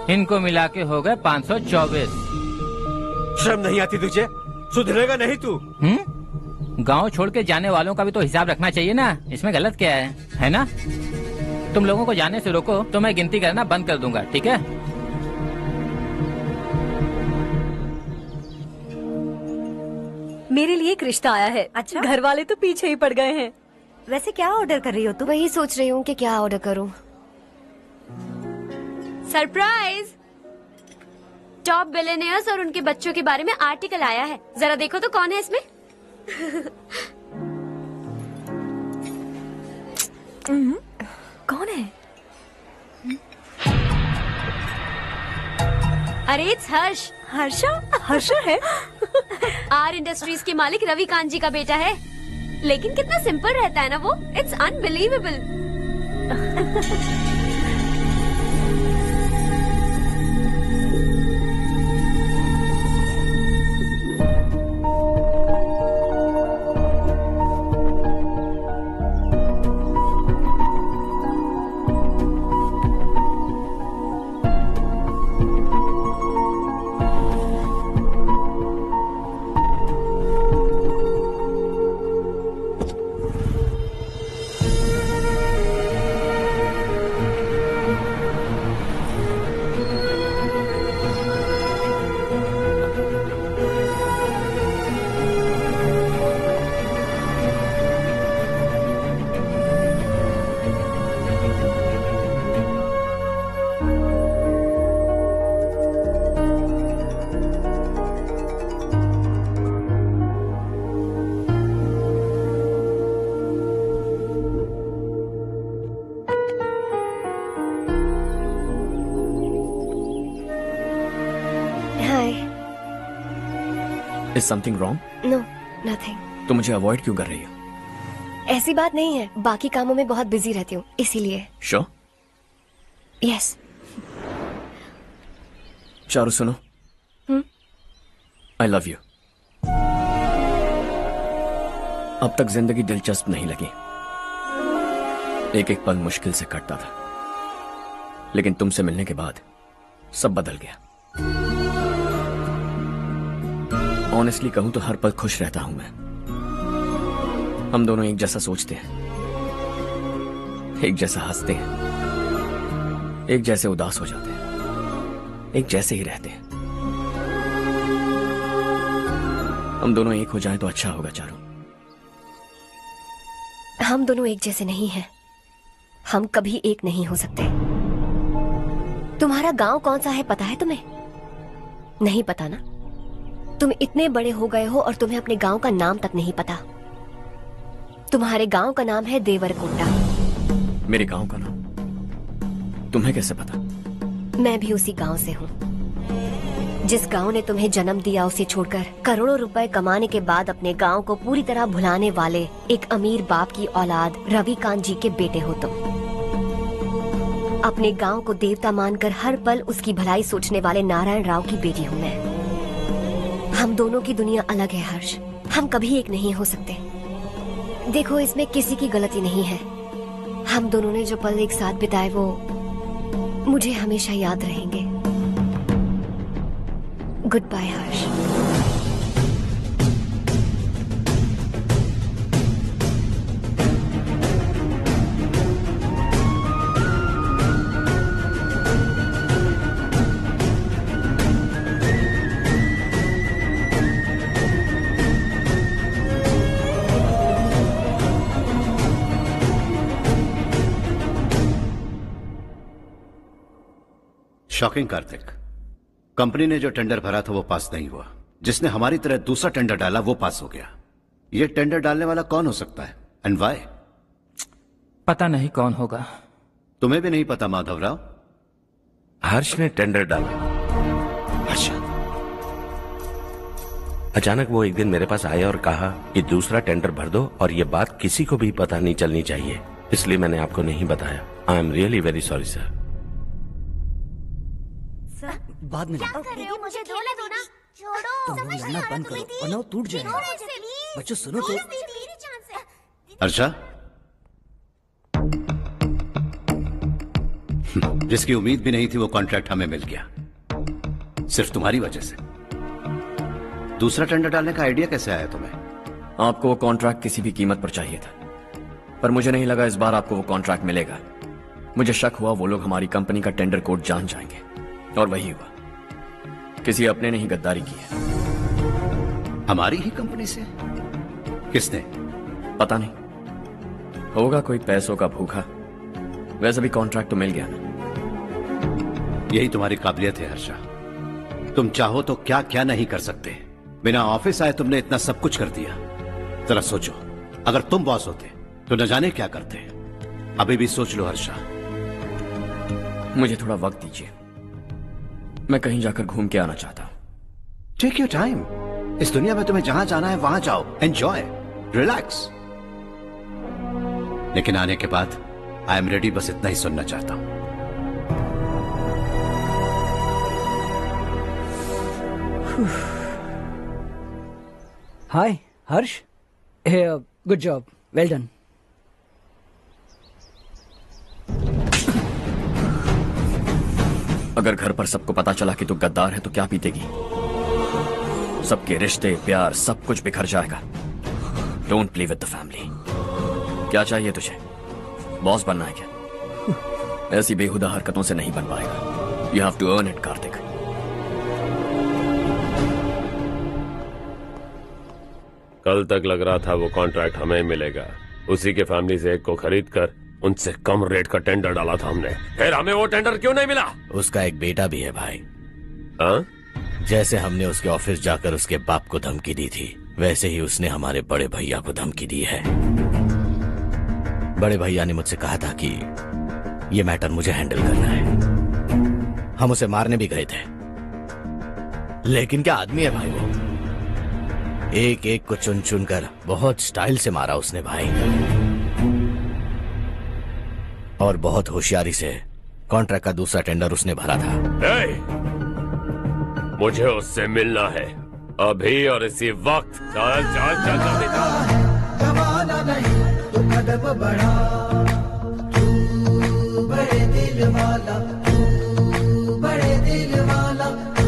इनको मिला के हो गए 524। शर्म नहीं आती तुझे? सुधरेगा नहीं तू? गांव छोड़ के जाने वालों का भी तो हिसाब रखना चाहिए ना। इसमें गलत क्या है ना? तुम लोगों को जाने से रोको तो मैं गिनती करना बंद कर दूंगा, ठीक है? मेरे लिए एक रिश्ता आया है। अच्छा? घर वाले तो पीछे ही पड़ गए हैं। वैसे क्या ऑर्डर कर रही हो तुम? वही सोच रही हूँ कि क्या ऑर्डर करूँ। सरप्राइज! टॉप बिलियनियर्स और उनके बच्चों के बारे में आर्टिकल आया है। जरा देखो तो कौन है इसमें। कौन है? अरे इट्स हर्ष। हर्षा है? आर इंडस्ट्रीज के मालिक रवि कांत जी का बेटा है। लेकिन कितना सिंपल रहता है ना वो। It's unbelievable. Is something wrong? No, nothing. तो मुझे अवॉइड क्यों कर रही हो? ऐसी बात नहीं है, बाकी कामों में बहुत बिजी रहती हूँ इसीलिए। Sure? यस। चारू सुनो। I love you. अब तक जिंदगी दिलचस्प नहीं लगी। एक एक पल मुश्किल से कटता था, लेकिन तुमसे मिलने के बाद सब बदल गया। ऑनेस्टली कहूं तो हर पल खुश रहता हूं मैं। हम दोनों एक जैसा सोचते हैं, एक जैसा हंसते हैं, एक जैसे उदास हो जाते हैं, एक जैसे ही रहते हैं। हम दोनों एक हो जाएं तो अच्छा होगा चारू। हम दोनों एक जैसे नहीं हैं। हम कभी एक नहीं हो सकते। तुम्हारा गांव कौन सा है पता है तुम्हें? नहीं पता ना? तुम इतने बड़े हो गए हो और तुम्हें अपने गांव का नाम तक नहीं पता। तुम्हारे गांव का नाम है देवरकोंडा। मेरे गांव का नाम तुम्हें कैसे पता? मैं भी उसी गांव से हूँ। जिस गांव ने तुम्हें जन्म दिया उसे छोड़कर करोड़ों रुपए कमाने के बाद अपने गांव को पूरी तरह भुलाने वाले एक अमीर बाप की औलाद रवि कांत जी के बेटे हो तुम। अपने गांव को देवता मानकर हर पल उसकी भलाई सोचने वाले नारायण राव की बेटी हूँ मैं। हम दोनों की दुनिया अलग है हर्ष। हम कभी एक नहीं हो सकते। देखो इसमें किसी की गलती नहीं है। हम दोनों ने जो पल एक साथ बिताए वो मुझे हमेशा याद रहेंगे। गुड बाय हर्ष। शॉकिंग कार्तिक, कंपनी ने जो टेंडर भरा था वो पास नहीं हुआ। जिसने हमारी तरह दूसरा टेंडर डाला वो पास हो गया। ये टेंडर डालने वाला कौन हो सकता है एंड व्हाई? पता नहीं कौन होगा। तुम्हें भी नहीं पता माधवराव? हर्ष ने टेंडर डाला। अच्छा। अचानक वो एक दिन मेरे पास आया और कहा कि दूसरा टेंडर भर दो और ये बात किसी को भी पता नहीं चलनी चाहिए, इसलिए मैंने आपको नहीं बताया। I am really very sorry sir. बाद में क्या कर रहे हो? मुझे खेलने दो ना। छोड़ो। तुम लोग लड़ना बंद करो वरना वो टूट जाएगा। बच्चों सुनो तो। हर्षा, जिसकी उम्मीद भी नहीं थी वो कॉन्ट्रैक्ट हमें मिल गया, सिर्फ तुम्हारी वजह से। दूसरा टेंडर डालने का आइडिया कैसे आया तुम्हें? आपको वो कॉन्ट्रैक्ट किसी भी कीमत पर चाहिए था, पर मुझे नहीं लगा इस बार आपको वो कॉन्ट्रैक्ट मिलेगा। मुझे शक हुआ वो लोग हमारी कंपनी का टेंडर कोड जान जाएंगे, और वही हुआ। किसी अपने ने ही गद्दारी की है। हमारी ही कंपनी से? किसने? पता नहीं, होगा कोई पैसों का भूखा। वैसे भी कॉन्ट्रैक्ट तो मिल गया ना। यही तुम्हारी काबिलियत है हर्षा, तुम चाहो तो क्या क्या नहीं कर सकते। बिना ऑफिस आए तुमने इतना सब कुछ कर दिया। जरा सोचो, अगर तुम बॉस होते तो न जाने क्या करते। अभी भी सोच लो हर्षा। मुझे थोड़ा वक्त दीजिए, मैं कहीं जाकर घूम के आना चाहता हूं। Take your time. इस दुनिया में तुम्हें जहां जाना है वहां जाओ, एंजॉय, रिलैक्स। लेकिन आने के बाद आई एम रेडी, बस इतना ही सुनना चाहता हूं। हाय हर्ष, गुड जॉब, वेल डन। अगर घर पर सबको पता चला कि तू गद्दार है तो क्या पीतेगी? सबके रिश्ते, प्यार, सब कुछ बिखर जाएगा। Don't play with the family. क्या चाहिए तुझे? बॉस बनना है क्या? ऐसी बेहुदा हरकतों से नहीं बन पाएगा। You have to earn it Kartik. कल तक लग रहा था वो कॉन्ट्रैक्ट हमें मिलेगा। उसी के फैमिली से एक को खरीद कर उनसे कम रेट का टेंडर डाला था हमने। फिर हमें वो टेंडर क्यों नहीं मिला? उसका एक बेटा भी है भाई। हाँ? जैसे हमने उसके ऑफिस जाकर उसके बाप को धमकी दी थी, वैसे ही उसने हमारे बड़े भैया को धमकी दी है। बड़े भैया ने मुझसे कहा था कि ये मैटर मुझे हैंडल करना है। हम उसे मारने भी गए थे, लेकिन क्या आदमी है भाई वो। एक एक को चुन चुन कर बहुत स्टाइल से मारा उसने भाई, और बहुत होशियारी से कॉन्ट्रैक्ट का दूसरा टेंडर उसने भरा था। मुझे उससे मिलना है अभी और इसी वक्त। चल चल चल जल्दी चल। जमाना नहीं तो कदम बढ़ा, तू बड़े दिल वाला, तू बड़े दिल वाला, तू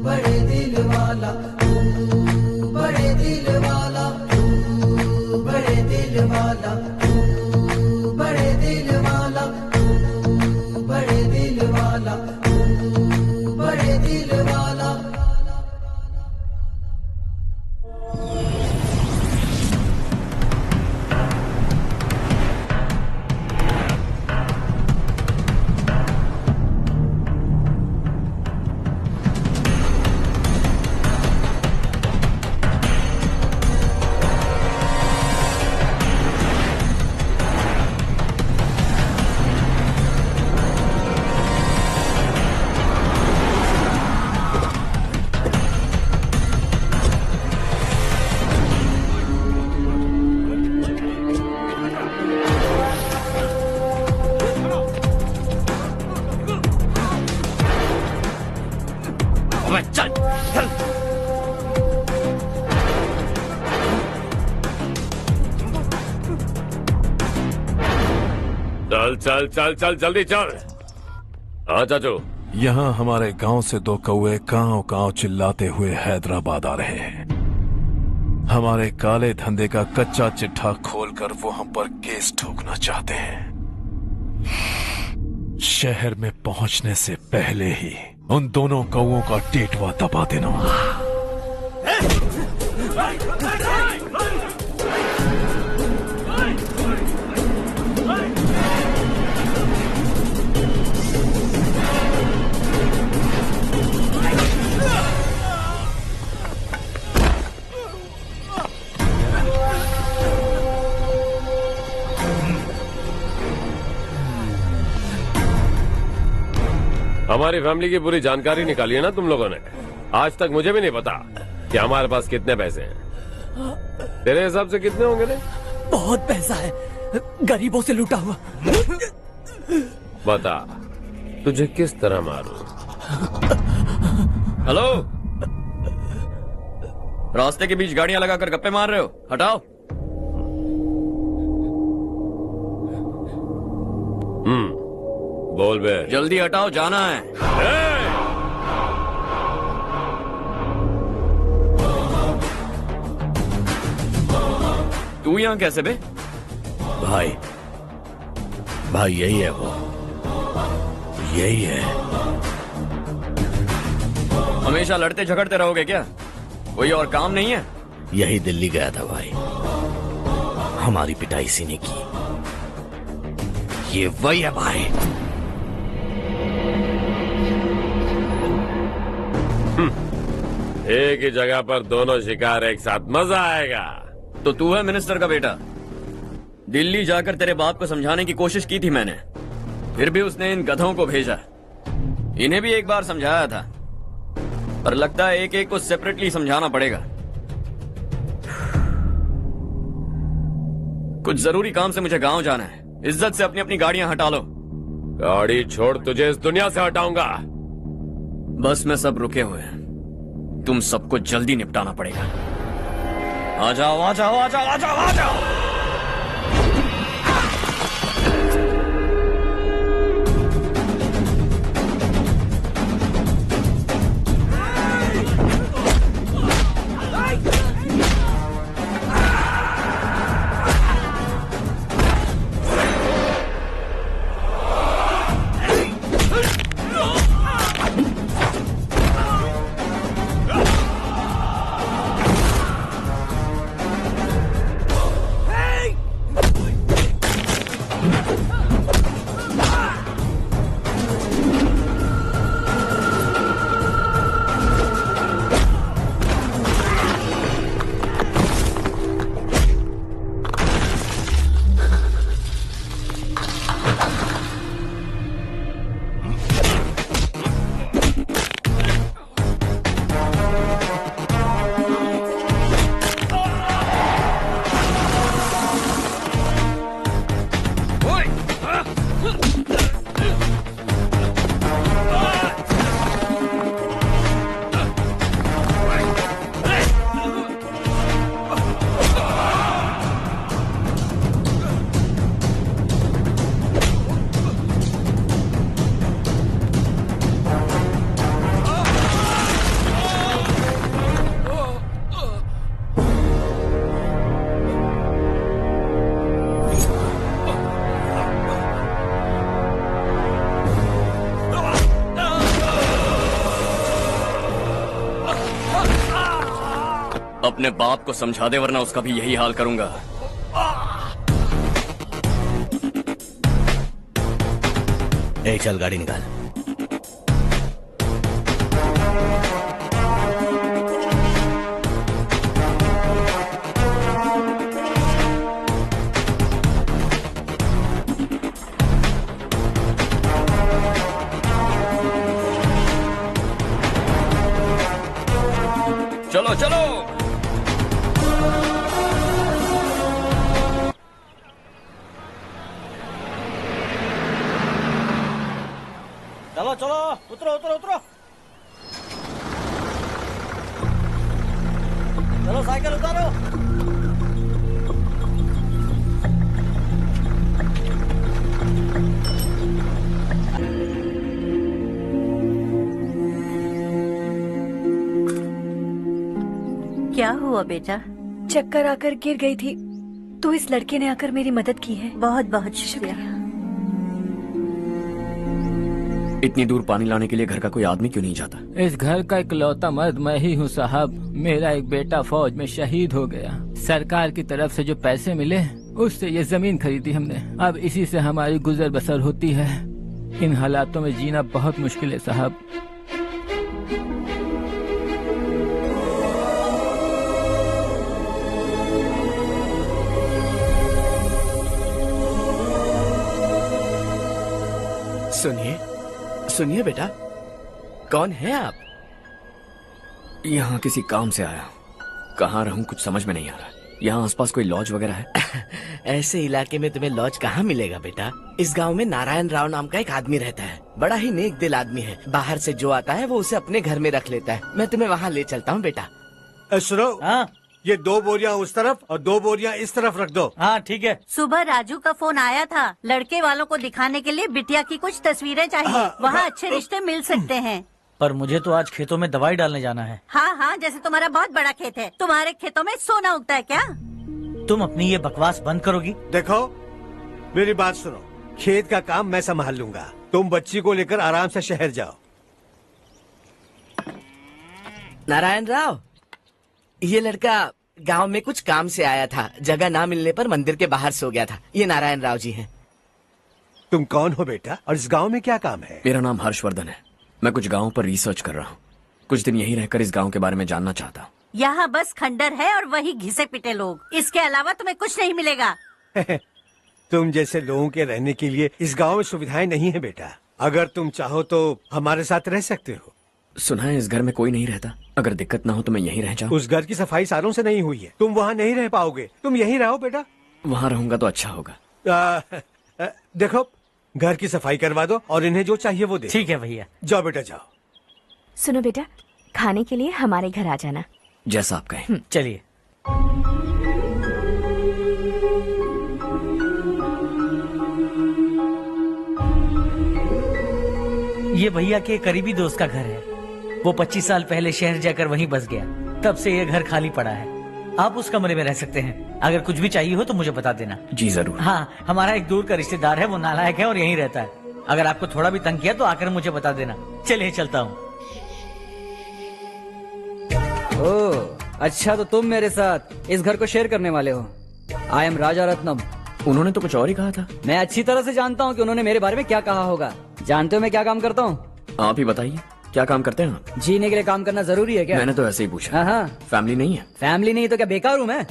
बड़े दिल वाला, तू बड़े दिल वाला, तू बड़े दिल वाला, तू बड़े दिल वाला, तू बड़े दिल वाला, तू बड़े दिल वाला। चल चल चल चल जल्दी चल। हाँ चाचू। यहाँ हमारे गांव से दो कौए कांव कांव चिल्लाते हुए हैदराबाद आ रहे हैं। हमारे काले धंधे का कच्चा चिट्ठा खोलकर वो हम पर केस ठोकना चाहते हैं। शहर में पहुंचने से पहले ही उन दोनों कौओं का टेटवा दबा देना। हमारी फैमिली की पूरी जानकारी निकाली है ना तुम लोगों ने। आज तक मुझे भी नहीं पता कि हमारे पास कितने पैसे हैं। तेरे हिसाब से कितने होंगे रे? बहुत पैसा है, गरीबों से लूटा हुआ। बता तुझे किस तरह मारूं? हेलो, रास्ते के बीच गाड़ियां लगाकर गप्पे मार रहे हो? हटाओ। बोल बे। जल्दी हटाओ, जाना है। तू यहाँ कैसे बे? भाई यही है वो, यही है। हमेशा लड़ते झगड़ते रहोगे क्या? कोई और काम नहीं है? यही दिल्ली गया था भाई, हमारी पिटाई इसी ने की। ये वही है भाई। एक ही जगह पर दोनों शिकार एक साथ, मजा आएगा। तो तू है मिनिस्टर का बेटा? दिल्ली जाकर तेरे बाप को समझाने की कोशिश की थी मैंने, फिर भी उसने इन गधों को भेजा। इन्हें भी एक बार समझाया था, पर लगता है एक एक को सेपरेटली समझाना पड़ेगा। कुछ जरूरी काम से मुझे गांव जाना है। इज्जत से अपनी अपनी गाड़ियां हटा लो। गाड़ी छोड़, तुझे इस दुनिया से हटाऊंगा। बस में सब रुके हुए हैं, तुम सबको जल्दी निपटाना पड़ेगा। आ जाओ, आ जाओ, आ जाओ, आ जाओ, आ जाओ। अपने बाप को समझा दे, वरना उसका भी यही हाल करूंगा। चल गाड़ी निकाल। चलो चलो। चलो चलो, उतरो उतरो उतरो। चलो साइकिल उतारो। क्या हुआ बेटा? चक्कर आकर गिर गई थी, तो इस लड़के ने आकर मेरी मदद की है। बहुत बहुत शुक्रिया। इतनी दूर पानी लाने के लिए घर का कोई आदमी क्यों नहीं जाता? इस घर का इकलौता मर्द मैं ही हूँ साहब। मेरा एक बेटा फौज में शहीद हो गया। सरकार की तरफ से जो पैसे मिले उससे ये जमीन खरीदी हमने। अब इसी से हमारी गुजर बसर होती है। इन हालातों में जीना बहुत मुश्किल है साहब। सुनिए सुनिए बेटा, कौन है आप? यहाँ किसी काम से आया। कहाँ रहूं कुछ समझ में नहीं आ रहा। यहाँ आसपास कोई लॉज वगैरह है? ऐसे इलाके में तुम्हें लॉज कहाँ मिलेगा बेटा। इस गांव में नारायण राव नाम का एक आदमी रहता है, बड़ा ही नेक दिल आदमी है। बाहर से जो आता है वो उसे अपने घर में रख लेता है। मैं तुम्हें वहाँ ले चलता हूँ बेटा। सुनो, ये 2 बोरियां उस तरफ और 2 बोरियां इस तरफ रख दो। हाँ ठीक है। सुबह राजू का फोन आया था, लड़के वालों को दिखाने के लिए बिटिया की कुछ तस्वीरें चाहिए। वहाँ अच्छे रिश्ते मिल सकते हैं। पर मुझे तो आज खेतों में दवाई डालने जाना है। हाँ हाँ, जैसे तुम्हारा बहुत बड़ा खेत है, तुम्हारे खेतों में सोना उगता है क्या? तुम अपनी ये बकवास बंद करोगी? देखो मेरी बात सुनो, खेत का काम मैं संभाल लूंगा, तुम बच्ची को लेकर आराम से शहर जाओ। नारायण राव, ये लड़का गांव में कुछ काम से आया था, जगह ना मिलने पर मंदिर के बाहर सो गया था। ये नारायण राव जी हैं। तुम कौन हो बेटा और इस गांव में क्या काम है? मेरा नाम हर्षवर्धन है। मैं कुछ गाँव पर रिसर्च कर रहा हूँ। कुछ दिन यहीं रहकर इस गाँव के बारे में जानना चाहता हूँ। यहाँ बस खंडर है और वही घिसे पिटे लोग, इसके अलावा तुम्हें कुछ नहीं मिलेगा। तुम जैसे लोगों के रहने के लिए इस गांव में सुविधाएं नहीं है बेटा। अगर तुम चाहो तो हमारे साथ रह सकते हो। सुना है इस घर में कोई नहीं रहता, अगर दिक्कत ना हो तो मैं यहीं रह जाऊँ। उस घर की सफाई सालों से नहीं हुई है, तुम वहाँ नहीं रह पाओगे। तुम यहीं रहो बेटा। वहाँ रहूंगा तो अच्छा होगा। देखो, घर की सफाई करवा दो और इन्हें जो चाहिए वो दे। ठीक है भैया। जाओ बेटा जाओ। सुनो बेटा, खाने के लिए हमारे घर आ जाना। जैसा आप कहें। चलिए। ये भैया के करीबी दोस्त का घर है। वो 25 साल पहले शहर जाकर वहीं बस गया, तब से ये घर खाली पड़ा है। आप उस कमरे में रह सकते हैं। अगर कुछ भी चाहिए हो तो मुझे बता देना। जी जरूर। हाँ, हमारा एक दूर का रिश्तेदार है, वो नालायक है और यहीं रहता है। अगर आपको थोड़ा भी तंग किया तो आकर मुझे बता देना। चलिए चलता हूँ। ओह अच्छा, तो तुम मेरे साथ इस घर को शेयर करने वाले हो। आई एम राजा रत्नम। उन्होंने तो कुछ और ही कहा था। मैं अच्छी तरह से जानता हूँ कि उन्होंने मेरे बारे में क्या कहा होगा। जानते हो मैं क्या काम करता हूँ? आप ही बताइए, क्या काम करते हैं आप? जीने के लिए काम करना जरूरी है क्या? मैंने तो ऐसे ही पूछा। हाँ। फैमिली नहीं है? फैमिली नहीं तो क्या बेकार हूँ मैं?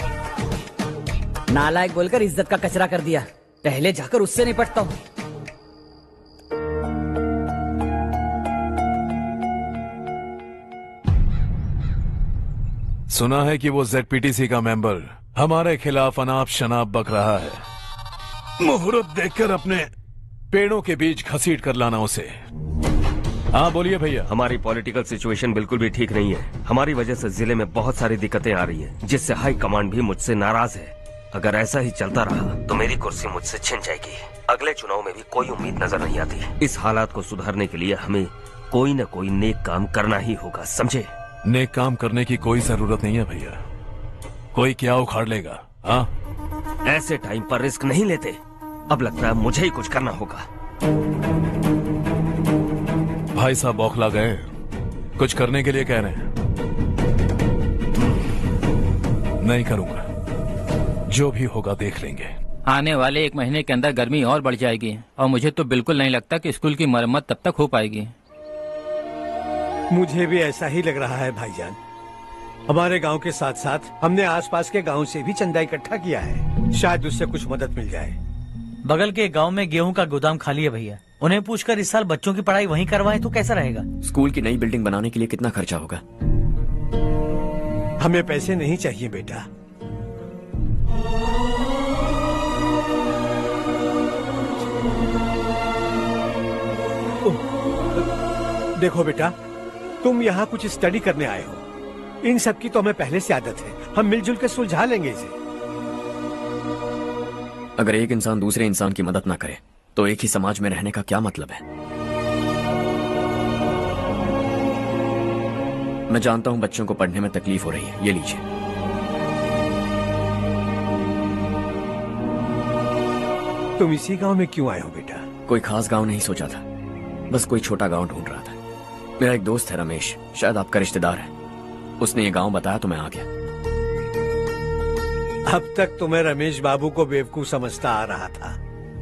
नालायक बोलकर इज्जत का कचरा कर दिया। पहले जाकर उससे निपटता हूँ। सुना है कि वो ZPTC का मेंबर हमारे खिलाफ अनाप शनाप बक रहा है। मुहूर्त देखकर अपने पेड़ों के बीच घसीट कर लाना उसे। हाँ बोलिए भैया। हमारी पॉलिटिकल सिचुएशन बिल्कुल भी ठीक नहीं है। हमारी वजह से जिले में बहुत सारी दिक्कतें आ रही है, जिससे हाई कमांड भी मुझसे नाराज है। अगर ऐसा ही चलता रहा तो मेरी कुर्सी मुझसे छिन जाएगी। अगले चुनाव में भी कोई उम्मीद नजर नहीं आती। इस हालात को सुधारने के लिए हमें कोई न कोई नेक काम करना ही होगा, समझे? नेक काम करने की कोई जरूरत नहीं है भैया, कोई क्या उखाड़ लेगा। हाँ, ऐसे टाइम पर रिस्क नहीं लेते। अब लगता है मुझे ही कुछ करना होगा। भाई साहब बौखला गए, कुछ करने के लिए कह रहे हैं। नहीं करूंगा, जो भी होगा देख लेंगे। आने वाले 1 महीने के अंदर गर्मी और बढ़ जाएगी और मुझे तो बिल्कुल नहीं लगता कि स्कूल की मरम्मत तब तक हो पाएगी। मुझे भी ऐसा ही लग रहा है भाईजान। हमारे गांव के साथ साथ हमने आसपास के गांव से भी चंदा इकट्ठा किया है, शायद उससे कुछ मदद मिल जाए। बगल के गांव में गेहूं का गोदाम खाली है भैया, उन्हें पूछकर इस साल बच्चों की पढ़ाई वहीं करवाएं तो कैसा रहेगा? स्कूल की नई बिल्डिंग बनाने के लिए कितना खर्चा होगा? हमें पैसे नहीं चाहिए बेटा। देखो बेटा, तुम यहाँ कुछ स्टडी करने आए हो, इन सब की तो हमें पहले से आदत है। हम मिलजुल कर सुलझा लेंगे इसे। अगर एक इंसान दूसरे इंसान की मदद ना करे तो एक ही समाज में रहने का क्या मतलब है? मैं जानता हूं बच्चों को पढ़ने में तकलीफ हो रही है, ये लीजिए। तुम इसी गांव में क्यों आए हो बेटा? कोई खास गांव नहीं सोचा था, बस कोई छोटा गांव ढूंढ रहा था। मेरा एक दोस्त है रमेश, शायद आपका रिश्तेदार है, उसने ये गांव बताया तो मैं आ गया। अब तक तो मैं रमेश बाबू को बेवकूफ समझता आ रहा था,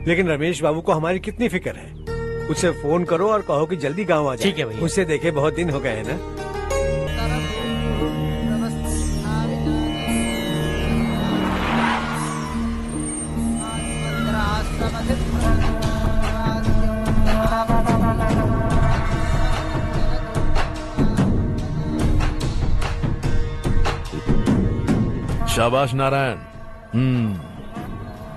लेकिन रमेश बाबू को हमारी कितनी फिक्र है। उसे फोन करो और कहो कि जल्दी गांव आ जाए। ठीक है भैया। उसे देखे बहुत दिन हो गए ना। शाबाश नारायण।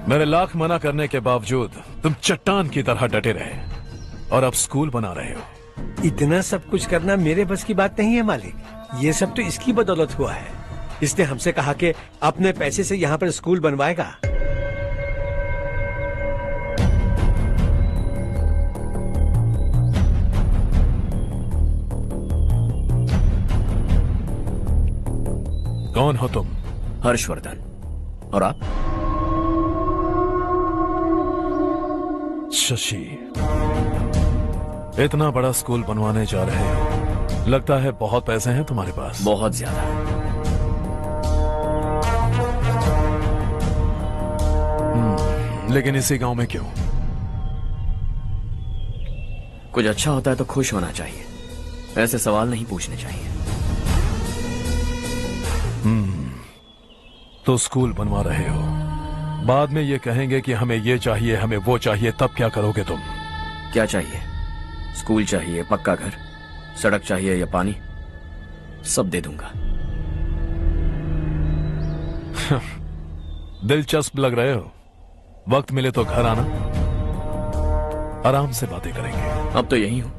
मेरे लाख मना करने के बावजूद तुम चट्टान की तरह डटे रहे और अब स्कूल बना रहे हो। इतना सब कुछ करना मेरे बस की बात नहीं है मालिक, ये सब तो इसकी बदौलत हुआ है। इसने हमसे कहा कि अपने पैसे से यहाँ पर स्कूल बनवाएगा। कौन हो तुम? हर्षवर्धन। और आप? शशि। इतना बड़ा स्कूल बनवाने जा रहे हो, लगता है बहुत पैसे हैं तुम्हारे पास। बहुत ज्यादा। लेकिन इसी गांव में क्यों? कुछ अच्छा होता है तो खुश होना चाहिए, ऐसे सवाल नहीं पूछने चाहिए। तो स्कूल बनवा रहे हो, बाद में ये कहेंगे कि हमें ये चाहिए, हमें वो चाहिए, तब क्या करोगे तुम? क्या चाहिए? स्कूल चाहिए, पक्का घर, सड़क चाहिए या पानी, सब दे दूंगा। दिलचस्प लग रहे हो। वक्त मिले तो घर आना, आराम से बातें करेंगे। अब तो यही हूं,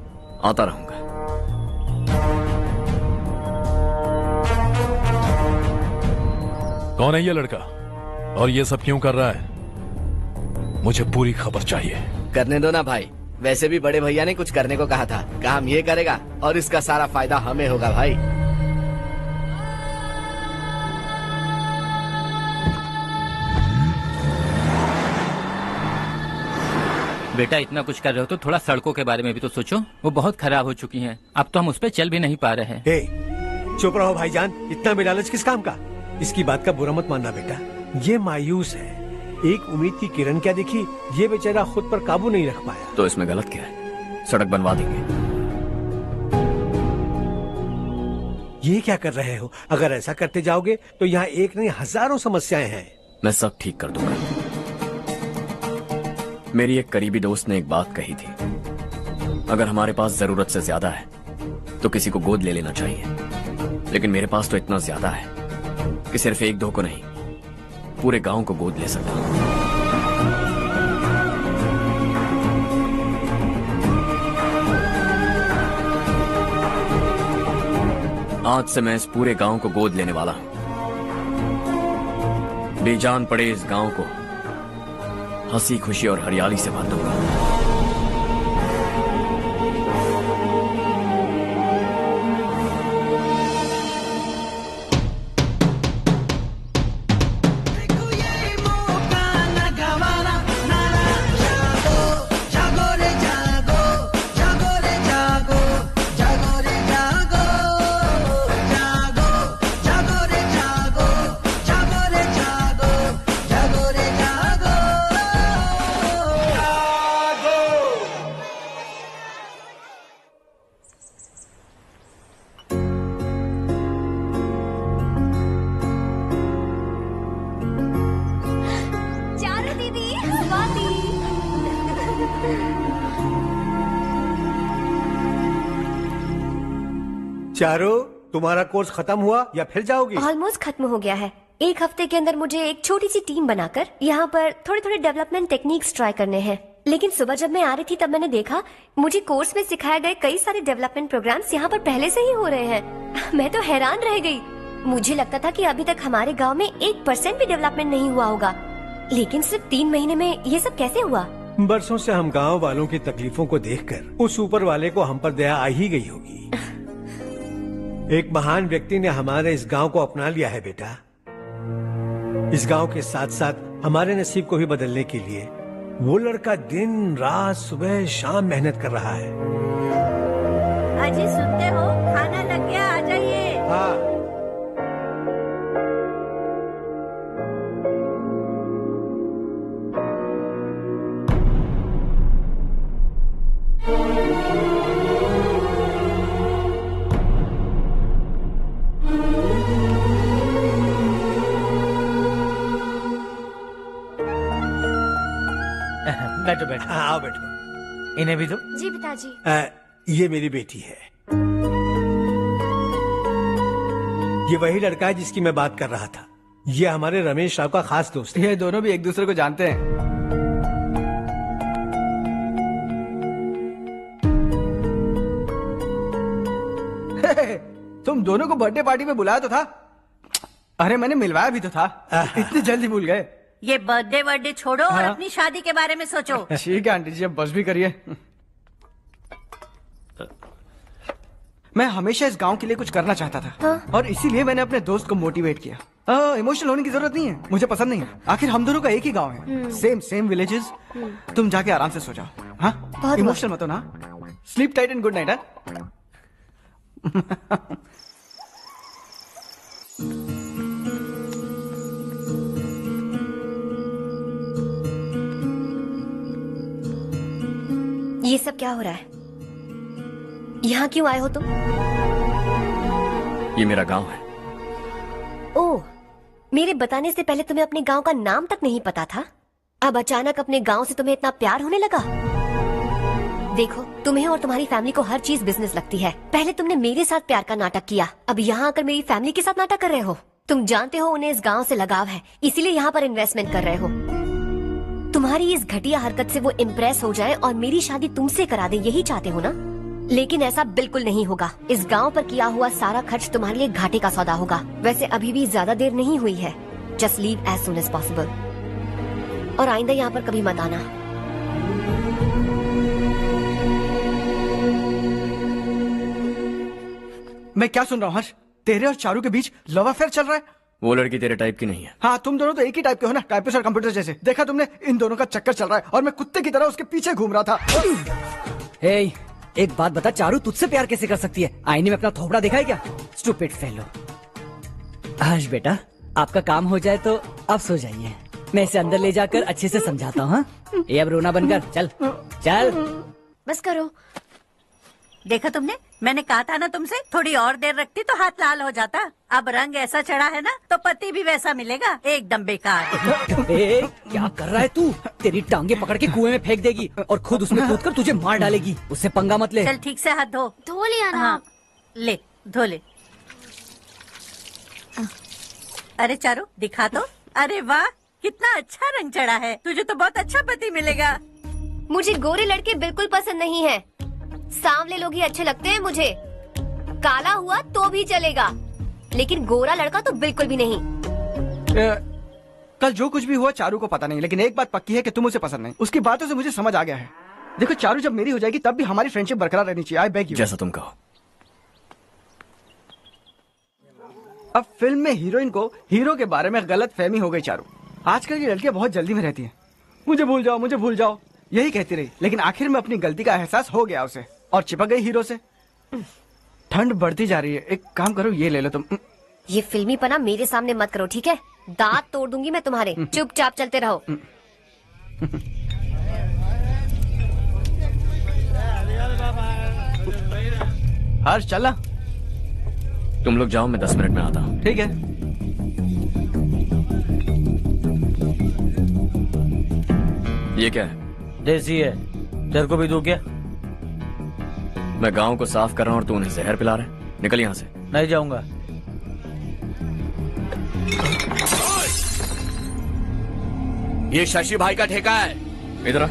आता रहूंगा। कौन है ये लड़का और ये सब क्यों कर रहा है? मुझे पूरी खबर चाहिए। करने दो ना भाई, वैसे भी बड़े भैया ने कुछ करने को कहा था, काम ये करेगा और इसका सारा फायदा हमें होगा भाई। बेटा इतना कुछ कर रहे हो तो थोड़ा सड़कों के बारे में भी तो सोचो, वो बहुत खराब हो चुकी हैं। अब तो हम उस पर चल भी नहीं पा रहे हैं। चुप रहो भाईजान, इतना भी लालच किस काम का? इसकी बात का बुरा मत मानना बेटा, ये मायूस है। एक उम्मीद की किरण क्या दिखी, ये बेचारा खुद पर काबू नहीं रख पाया। तो इसमें गलत क्या है? सड़क बनवा देंगे। ये क्या कर रहे हो? अगर ऐसा करते जाओगे तो यहाँ एक नहीं हजारों समस्याएं हैं। मैं सब ठीक कर दूंगा। मेरी एक करीबी दोस्त ने एक बात कही थी, अगर हमारे पास जरूरत से ज्यादा है तो किसी को गोद ले लेना चाहिए। लेकिन मेरे पास तो इतना ज्यादा है कि सिर्फ एक दो को नहीं, पूरे गांव को गोद ले सकता हूं। आज से मैं इस पूरे गांव को गोद लेने वाला हूं। बेजान पड़े इस गांव को हंसी खुशी और हरियाली से भर दूंगा। चारों, तुम्हारा कोर्स खत्म हुआ या फिर जाओगी? ऑलमोस्ट खत्म हो गया है। एक हफ्ते के अंदर मुझे एक छोटी सी टीम बनाकर यहाँ पर थोड़े थोड़े डेवलपमेंट टेक्निक्स ट्राई करने हैं। लेकिन सुबह जब मैं आ रही थी तब मैंने देखा मुझे कोर्स में सिखाए गए कई सारे डेवलपमेंट प्रोग्राम्स यहाँ पर पहले से ही हो रहे हैं। मैं तो हैरान रह गई। मुझे लगता था कि अभी तक हमारे गाँव में 1% भी डेवलपमेंट नहीं हुआ होगा, लेकिन सिर्फ 3 महीने में ये सब कैसे हुआ? बरसों से हम गांव वालों की तकलीफों को देखकर उस ऊपर वाले को हम पर दया आ ही गई होगी। एक महान व्यक्ति ने हमारे इस गांव को अपना लिया है बेटा। इस गांव के साथ साथ हमारे नसीब को भी बदलने के लिए वो लड़का दिन रात सुबह शाम मेहनत कर रहा है। अजी सुनते हो, खाना लग गया, आ जाइए। हाँ। बैठो बैठो। हाँ, आओ बैठो। इन्हें भी दो। जी पिताजी। ये मेरी बेटी है। ये वही लड़का है जिसकी मैं बात कर रहा था। ये हमारे रमेश राव का खास दोस्त है। ये दोनों भी एक दूसरे को जानते हैं। तुम दोनों को बर्थडे पार्टी में बुलाया तो था। अरे मैंने मिलवाया भी तो था। इतनी जल्दी भूल गए। ये बर्थडे छोड़ो और अपनी शादी के बारे में सोचो। ठीक है आंटी जी, अब बस भी करिए। मैं हमेशा इस गांव के लिए कुछ करना चाहता था और इसीलिए मैंने अपने दोस्त को मोटिवेट किया। इमोशनल होने की जरूरत नहीं है, मुझे पसंद नहीं है। आखिर हम दोनों का एक ही गांव है, सेम विलेजेस। तुम जाके आराम से सो जाओ। हाँ, इमोशनल मत हो ना। Sleep tight and good night. ये सब क्या हो रहा है? यहाँ क्यों आए हो तुम? ये मेरा गांव है। ओह, मेरे बताने से पहले तुम्हें अपने गांव का नाम तक नहीं पता था? अब अचानक अपने गांव से तुम्हें इतना प्यार होने लगा? देखो, तुम्हें और तुम्हारी फैमिली को हर चीज बिजनेस लगती है। पहले तुमने मेरे साथ प्यार का नाटक किया, अब यहाँ आकर मेरी फैमिली के साथ नाटक कर रहे हो। तुम जानते हो उन्हें इस गांव से लगाव है, इसीलिए यहाँ पर इन्वेस्टमेंट कर रहे हो। तुम्हारी इस घटिया हरकत से वो इम्प्रेस हो जाए और मेरी शादी तुमसे करा दे, यही चाहते हो ना? लेकिन ऐसा बिल्कुल नहीं होगा। इस गांव पर किया हुआ सारा खर्च तुम्हारे लिए घाटे का सौदा होगा। वैसे अभी भी ज्यादा देर नहीं हुई है। Just leave as soon as possible और आइंदा यहाँ पर कभी मत आना। मैं क्या सुन रहा हूँ हर्ष? तेरे और चारू के बीच लव अफेयर चल रहा है? वो लड़की तेरे टाइप की नहीं है। हाँ, तुम दोनों तो एक ही टाइप के हो ना, टाइपिस्ट और कंप्यूटर जैसे। देखा तुमने, इन दोनों का चक्कर चल रहा है और मैं कुत्ते की तरह उसके पीछे घूम रहा था। हे, एक बात बता, चारू तुझसे प्यार कैसे कर सकती है? आईने में अपना थोपड़ा देखा है क्या? Stupid fellow. हर्ष बेटा, आपका काम हो जाए तो आप सो जाइए। मैं इसे अंदर ले जाकर अच्छे से समझाता हूँ। ये अब रोना बनकर चल चल। बस करो। देखा तुमने, मैंने कहा था ना तुमसे, थोड़ी और देर रखती तो हाथ लाल हो जाता। अब रंग ऐसा चढ़ा है ना तो पति भी वैसा मिलेगा। एकदम बेकार। क्या कर रहा है तू? तेरी टांगे पकड़ के कुएं में फेंक देगी और खुद उसमें कूदकर तुझे मार डालेगी। उससे पंगा मत ले। चल ठीक से हाथ धो। धो लिया ना? हाँ, ले धो ले। अरे चारू दिखा तो। अरे वाह, कितना अच्छा रंग चढ़ा है। तुझे तो बहुत अच्छा पति मिलेगा। मुझे गोरे लड़के बिल्कुल पसंद नहीं है। सांवले लोग ही अच्छे लगते हैं मुझे। काला हुआ तो भी चलेगा, लेकिन गोरा लड़का तो बिल्कुल भी नहीं। कल जो कुछ भी हुआ चारू को पता नहीं, लेकिन एक बात पक्की है कि तुम उसे पसंद नहीं। उसकी बातों से मुझे समझ आ गया है। देखो चारू जब मेरी हो जाएगी तब भी हमारी फ्रेंडशिप बरकरार रहनी चाहिए। I beg you. जैसा तुम कहो। अब फिल्म में हीरोइन को हीरो के बारे में गलत फहमी हो गई चारू। आजकल की लड़कियां बहुत जल्दी में रहती हैं। मुझे भूल जाओ, मुझे भूल जाओ, यही कहती रही। लेकिन आखिर में अपनी गलती का एहसास हो गया उसे और चिपक गई हीरो से। ठंड बढ़ती जा रही है, एक काम करो, ये ले लो तुम। ये फिल्मी पना मेरे सामने मत करो, ठीक है? दांत तोड़ दूंगी मैं तुम्हारे। चुपचाप चलते रहो। हर्ष चला। तुम लोग जाओ, मैं 10 मिनट में आता हूँ। ठीक है। ये क्या है? देसी है। तेरे को भी दूं क्या? मैं गांव को साफ कर रहा हूँ और तू उन्हें जहर पिला रहा है। निकल यहाँ से। नहीं जाऊंगा। ये शशि भाई का ठेका है। इधर आ।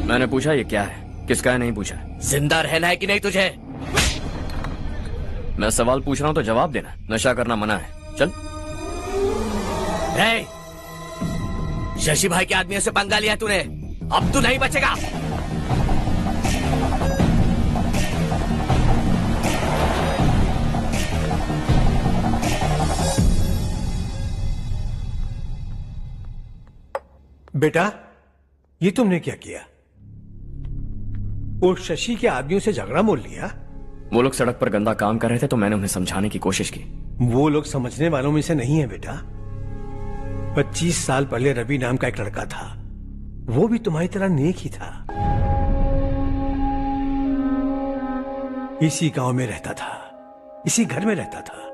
मैंने पूछा ये क्या है, किसका है नहीं पूछा। जिंदा रहना है कि नहीं तुझे? मैं सवाल पूछ रहा हूँ तो जवाब देना। नशा करना मना है। चल। शशि भाई के आदमियों से पंगा लिया तूने, अब तू नहीं बचेगा। बेटा, ये तुमने क्या किया? वो शशि के आदमियों से झगड़ा मोल लिया? वो लोग सड़क पर गंदा काम कर रहे थे तो मैंने उन्हें समझाने की कोशिश की। वो लोग समझने वालों में से नहीं है बेटा। 25 साल पहले रवि नाम का एक लड़का था, वो भी तुम्हारी तरह नेक ही था। इसी गांव में रहता था, इसी घर में रहता था।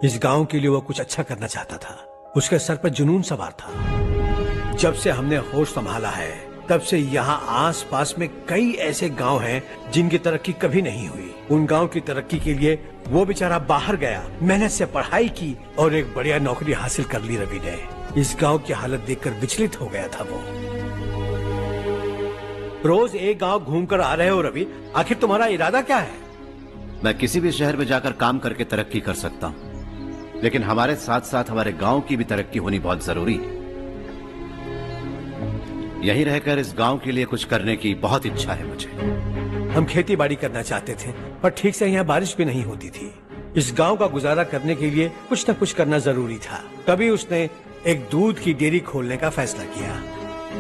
इस गांव के लिए वो कुछ अच्छा करना चाहता था। उसके सर पर जुनून सवार था। जब से हमने होश संभाला है, तब से यहाँ आस पास में कई ऐसे गांव हैं जिनकी तरक्की कभी नहीं हुई। उन गांव की तरक्की के लिए वो बेचारा बाहर गया, मेहनत से पढ़ाई की और एक बढ़िया नौकरी हासिल कर ली रवि ने। इस गांव की हालत देखकर विचलित हो गया था वो। रोज एक गांव घूमकर आ रहे हो रवि, आखिर तुम्हारा इरादा क्या है? मैं किसी भी शहर में जाकर काम करके तरक्की कर सकता हूँ, लेकिन हमारे साथ साथ हमारे गांव की भी तरक्की होनी बहुत जरूरी है। यहीं रहकर इस गांव के लिए कुछ करने की बहुत इच्छा है मुझे। हम खेती बाड़ी करना चाहते थे, पर ठीक से यहाँ बारिश भी नहीं होती थी। इस गांव का गुजारा करने के लिए कुछ न कुछ करना जरूरी था। तभी उसने एक दूध की डेयरी खोलने का फैसला किया,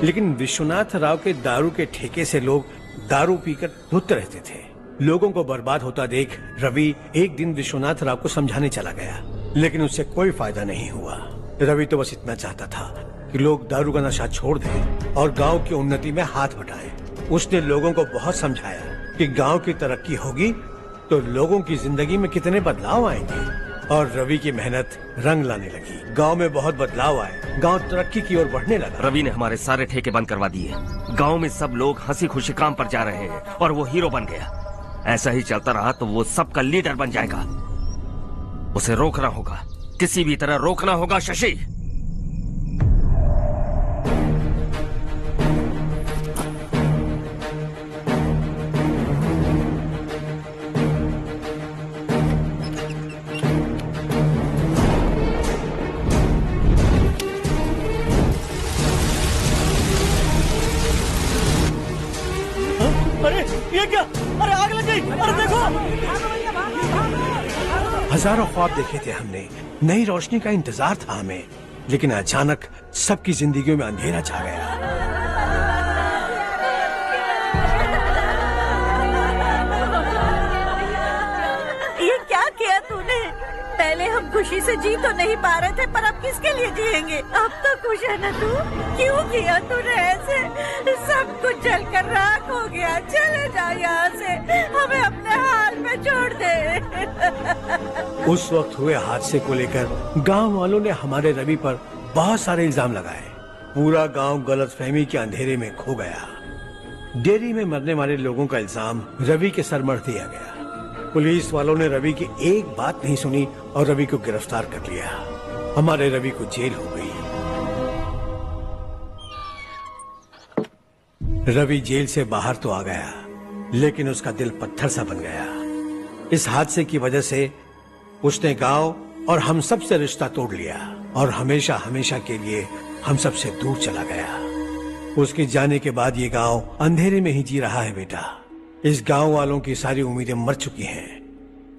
लेकिन विश्वनाथ राव के दारू के ठेके से लोग दारू पीकर धुत रहते थे। लोगों को बर्बाद होता देख रवि एक दिन विश्वनाथ राव को समझाने चला गया, लेकिन उससे कोई फायदा नहीं हुआ। रवि तो बस इतना चाहता था कि लोग दारू का नशा छोड़ दें और गांव की उन्नति में हाथ बटाएं। उसने लोगों को बहुत समझाया कि गांव की तरक्की होगी तो लोगों की जिंदगी में कितने बदलाव आएंगे, और रवि की मेहनत रंग लाने लगी। गांव में बहुत बदलाव आए, गांव तरक्की की ओर बढ़ने लगा। रवि ने हमारे सारे ठेके बंद करवा दिए। गांव में सब लोग हंसी खुशी काम पर जा रहे हैं और वो हीरो बन गया। ऐसा ही चलता रहा तो वो सबका लीडर बन जाएगा। उसे रोकना होगा, किसी भी तरह रोकना होगा शशि। अरे ये क्या? अरे आग लग गई! अरे देखो! हजारों ख्वाब देखे थे हमने, नई रोशनी का इंतजार था हमें, लेकिन अचानक सबकी जिंदगियों में अंधेरा छा गया। ये क्या किया तूने? पहले हम खुशी से जी तो नहीं पा रहे थे, पर अब किसके लिए जिएंगे? अब तो खुश है ना तू? क्यों किया तूने ऐसे? सब कुछ जलकर राख हो गया। चले जा यहाँ से, हमें अपने हाल में छोड़ दे। उस वक्त हुए हादसे को लेकर गांव वालों ने हमारे रवि पर बहुत सारे इल्जाम लगाए। पूरा गांव गलतफहमी के अंधेरे में खो गया। डेयरी में मरने वाले लोगों का इल्जाम रवि के सर मढ़ दिया गया। पुलिस वालों ने रवि की एक बात नहीं सुनी और रवि को गिरफ्तार कर लिया। हमारे रवि को जेल हो गई। रवि जेल से बाहर तो आ गया, लेकिन उसका दिल पत्थर सा बन गया। इस हादसे की वजह से उसने गांव और हम सब से रिश्ता तोड़ लिया और हमेशा हमेशा के लिए हम सब से दूर चला गया। उसके जाने के बाद ये गांव अंधेरे में ही जी रहा है बेटा। इस गांव वालों की सारी उम्मीदें मर चुकी हैं,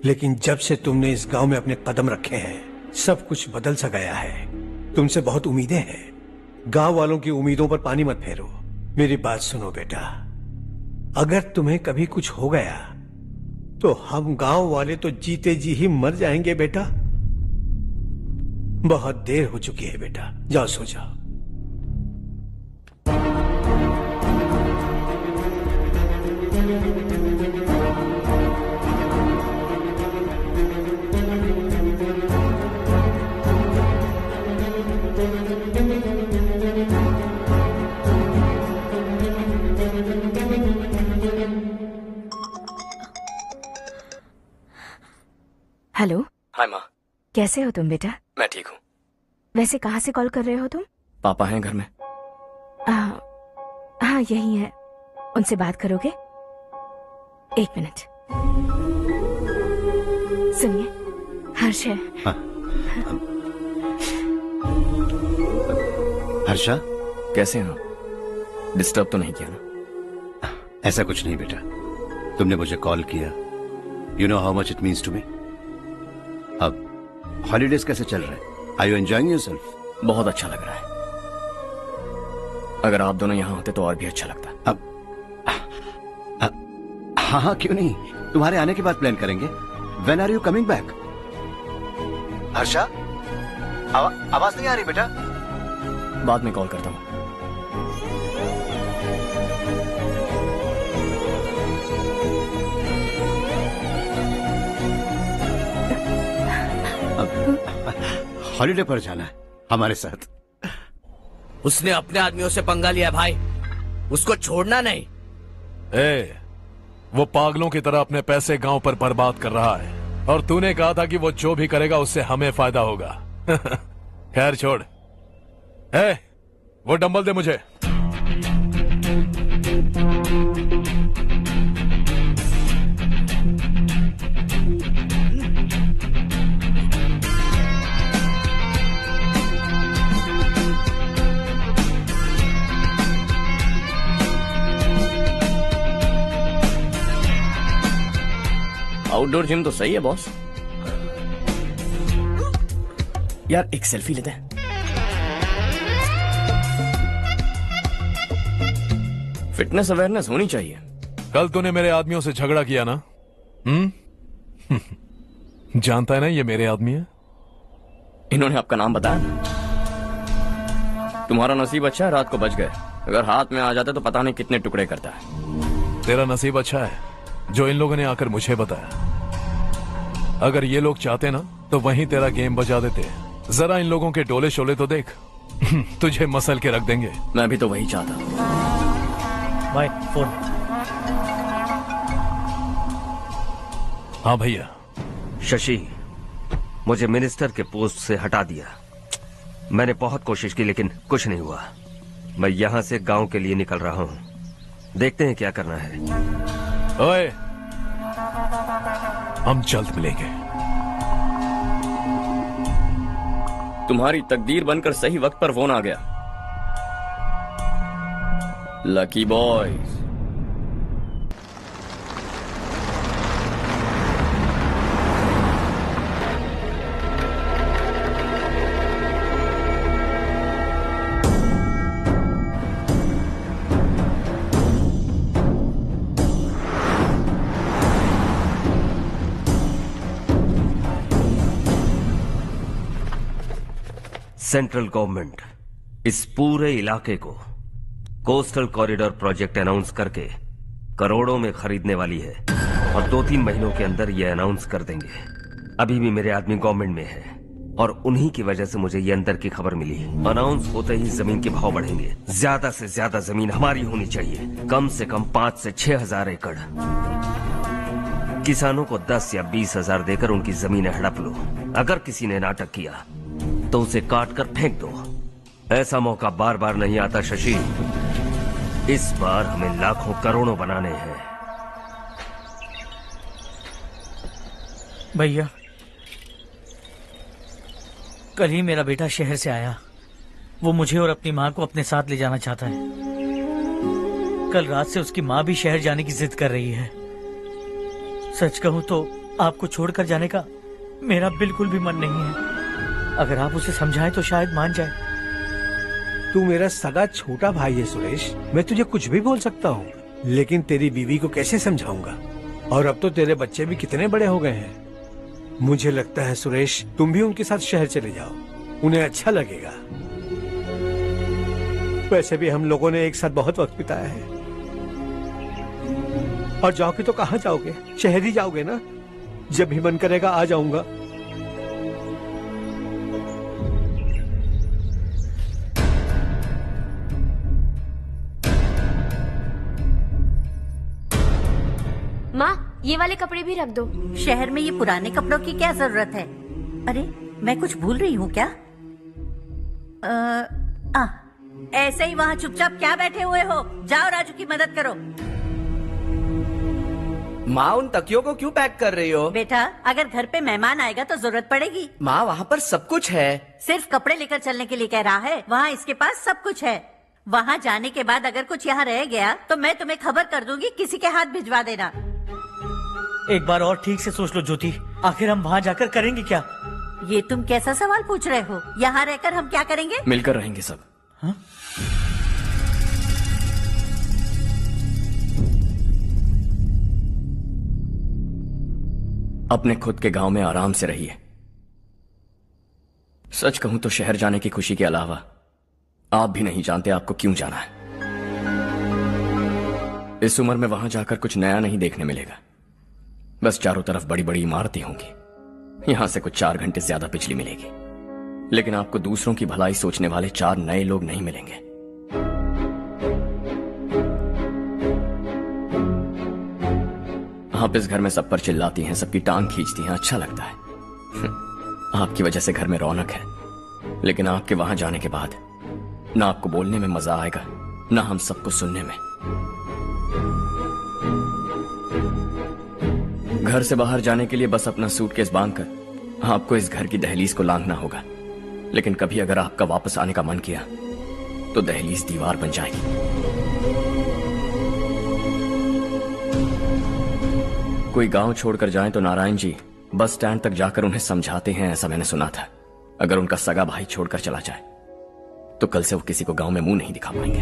लेकिन जब से तुमने इस गांव में अपने कदम रखे हैं सब कुछ बदल सा गया है। तुमसे बहुत उम्मीदें हैं। गांव वालों की उम्मीदों पर पानी मत फेरो। मेरी बात सुनो बेटा, अगर तुम्हें कभी कुछ हो गया तो हम गांव वाले तो जीते जी ही मर जाएंगे बेटा। बहुत देर हो चुकी है बेटा, जाओ सो जाओ। हेलो। हाय माँ। कैसे हो तुम बेटा? मैं ठीक हूँ। वैसे कहाँ से कॉल कर रहे हो तुम? पापा हैं घर में। हाँ यही है। उनसे बात करोगे? एक मिनट सुनिए, हर्ष है। हाँ। हर्षा कैसे हो? डिस्टर्ब तो नहीं किया ना? ऐसा कुछ नहीं बेटा, तुमने मुझे कॉल किया। You know how much it means to me. अब हॉलीडेज कैसे चल रहे हैं? Are you enjoying yourself? बहुत अच्छा लग रहा है। अगर आप दोनों यहाँ होते तो और भी अच्छा लगता। अब हाँ हाँ क्यों नहीं, तुम्हारे आने के बाद प्लान करेंगे। When are you coming back? Harsha आवाज नहीं आ रही बेटा। बाद में कॉल करता हूँ। हॉलीडे पर जाना है हमारे साथ। उसने अपने आदमियों से पंगा लिया भाई। उसको छोड़ना नहीं। वो पागलों की तरह अपने पैसे गांव पर बर्बाद कर रहा है और तूने कहा था कि वो जो भी करेगा उससे हमें फायदा होगा। खैर छोड़। वो डंबल दे मुझे। आउटडोर जिम तो सही है बॉस। यार एक सेल्फी लेते हैं। फिटनेस अवेयरनेस होनी चाहिए। कल तूने मेरे आदमियों से झगड़ा किया ना? जानता है ना ये मेरे आदमी है। इन्होंने आपका नाम बताया? तुम्हारा नसीब अच्छा है रात को बच गए, अगर हाथ में आ जाते तो पता नहीं कितने टुकड़े करता है। तेरा नसीब अच्छा है जो इन लोगों ने आकर मुझे बताया। अगर ये लोग चाहते ना तो वहीं तेरा गेम बजा देते। जरा इन लोगों के डोले शोले तो देख। तुझे मसल के रख देंगे। मैं भी तो वही चाहता हूं। भाई फोन। हाँ भैया। शशि, मुझे मिनिस्टर के पोस्ट से हटा दिया। मैंने बहुत कोशिश की लेकिन कुछ नहीं हुआ। मैं यहां से गांव के लिए निकल रहा हूं। देखते हैं क्या करना है। ओए, हम जल्द मिलेंगे। तुम्हारी तकदीर बनकर सही वक्त पर फोन आ गया। Lucky boys. सेंट्रल गवर्नमेंट इस पूरे इलाके को कोस्टल कॉरिडोर प्रोजेक्ट अनाउंस करके करोड़ों में खरीदने वाली है और 2-3 महीनों के अंदर ये अनाउंस कर देंगे। अभी भी मेरे आदमी गवर्नमेंट में है और उन्हीं की वजह से मुझे ये अंदर की खबर मिली। अनाउंस होते ही जमीन के भाव बढ़ेंगे। ज्यादा से ज्यादा जमीन हमारी होनी चाहिए, कम से कम 5 से 6 हजार एकड़। किसानों को 10 या 20 हजार देकर उनकी जमीनें हड़प लो। अगर किसी ने नाटक किया तो उसे काट कर फेंक दो। ऐसा मौका बार बार नहीं आता शशि। इस बार हमें लाखों करोड़ों बनाने हैं। भैया, कल ही मेरा बेटा शहर से आया। वो मुझे और अपनी माँ को अपने साथ ले जाना चाहता है। कल रात से उसकी माँ भी शहर जाने की जिद कर रही है। सच कहूँ तो आपको छोड़कर जाने का मेरा बिल्कुल भी मन नहीं है। अगर आप उसे समझाएं तो शायद मान जाए। तू मेरा सगा छोटा भाई है सुरेश, मैं तुझे कुछ भी बोल सकता हूँ, लेकिन तेरी बीवी को कैसे समझाऊंगा? और अब तो तेरे बच्चे भी कितने बड़े हो गए हैं। मुझे लगता है सुरेश, तुम भी उनके साथ शहर चले जाओ, उन्हें अच्छा लगेगा। वैसे भी हम लोगों ने एक साथ बहुत वक्त बिताया है। और जाओगे तो कहाँ जाओगे? शहर ही जाओगे ना? जब भी मन करेगा आ जाऊंगा। माँ, ये वाले कपड़े भी रख दो। शहर में ये पुराने कपड़ों की क्या जरूरत है? अरे, मैं कुछ भूल रही हूँ क्या? ऐसे ही वहाँ चुपचाप क्या बैठे हुए हो? जाओ राजू की मदद करो। माँ, उन तकियों को क्यों पैक कर रही हो? बेटा, अगर घर पे मेहमान आएगा तो जरूरत पड़ेगी। माँ, वहाँ पर सब कुछ है। सिर्फ कपड़े लेकर चलने के लिए कह रहा है? वहाँ इसके पास सब कुछ है। वहाँ जाने के बाद अगर कुछ यहाँ रह गया तो मैं तुम्हें खबर कर दूंगी, किसी के हाथ भिजवा देना। एक बार और ठीक से सोच लो ज्योति, आखिर हम वहाँ जाकर करेंगे क्या? ये तुम कैसा सवाल पूछ रहे हो? यहाँ रहकर हम क्या करेंगे? मिलकर रहेंगे सब। हाँ? अपने खुद के गांव में आराम से रहिए। सच कहूं तो शहर जाने की खुशी के अलावा आप भी नहीं जानते आपको क्यों जाना है। इस उम्र में वहां जाकर कुछ नया नहीं देखने मिलेगा। बस चारों तरफ बड़ी बड़ी इमारतें होंगी। यहां से कुछ 4 घंटे ज्यादा बिजली मिलेगी, लेकिन आपको दूसरों की भलाई सोचने वाले 4 नए लोग नहीं मिलेंगे। आप इस घर में सब पर चिल्लाती हैं, सबकी टांग खींचती हैं, अच्छा लगता है। आपकी वजह से घर में रौनक है, लेकिन आपके वहां जाने के बाद ना आपको बोलने में मजा आएगा, ना हम सबको सुनने में। घर से बाहर जाने के लिए बस अपना सूटकेस बांधकर आपको इस घर की दहलीज को लांघना होगा, लेकिन कभी अगर आपका वापस आने का मन किया तो दहलीज दीवार बन जाएगी। कोई गांव छोड़कर जाएं तो नारायण जी बस स्टैंड तक जाकर उन्हें समझाते हैं, ऐसा मैंने सुना था। अगर उनका सगा भाई छोड़कर चला जाए तो कल से वो किसी को गांव में मुंह नहीं दिखा पाएंगे।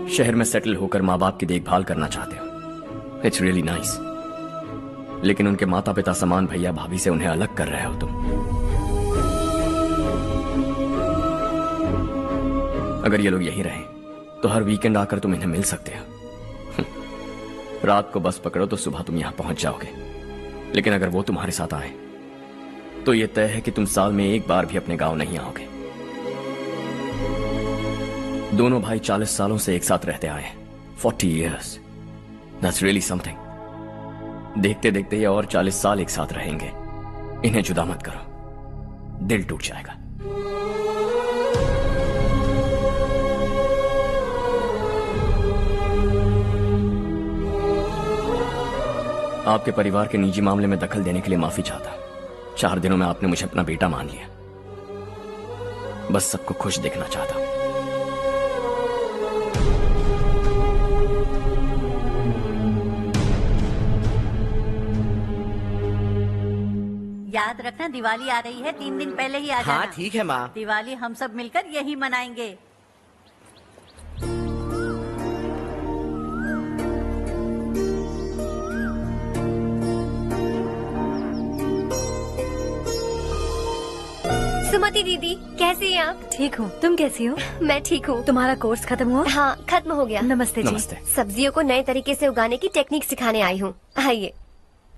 शहर में सेटल होकर माँ बाप की देखभाल करना चाहते हो, इट्स रियली नाइस, लेकिन उनके माता पिता समान भैया भाभी से उन्हें अलग कर रहे हो तुम। अगर ये लोग यहीं रहें तो हर वीकेंड आकर तुम इन्हें मिल सकते हो। रात को बस पकड़ो तो सुबह तुम यहां पहुंच जाओगे, लेकिन अगर वो तुम्हारे साथ आए तो ये तय है कि तुम साल में एक बार भी अपने गांव नहीं आओगे। दोनों भाई 40 सालों से एक साथ रहते आए, 40 years, that's really something। देखते देखते ये और 40 साल एक साथ रहेंगे। इन्हें जुदा मत करो, दिल टूट जाएगा। आपके परिवार के निजी मामले में दखल देने के लिए माफी चाहता। 4 दिनों में आपने मुझे अपना बेटा मान लिया, बस सबको खुश देखना चाहता। याद रखना दिवाली आ रही है, 3 दिन पहले ही आ जाना। हाँ ठीक है माँ। दिवाली हम सब मिलकर यही मनाएंगे। सुमति दीदी, कैसी हैं आप? ठीक हूँ, तुम कैसी हो? मैं ठीक हूँ। तुम्हारा कोर्स खत्म हुआ? हाँ, खत्म हो गया। नमस्ते जी। नमस्ते। सब्जियों को नए तरीके से उगाने की टेक्निक सिखाने आई हूँ। आइए।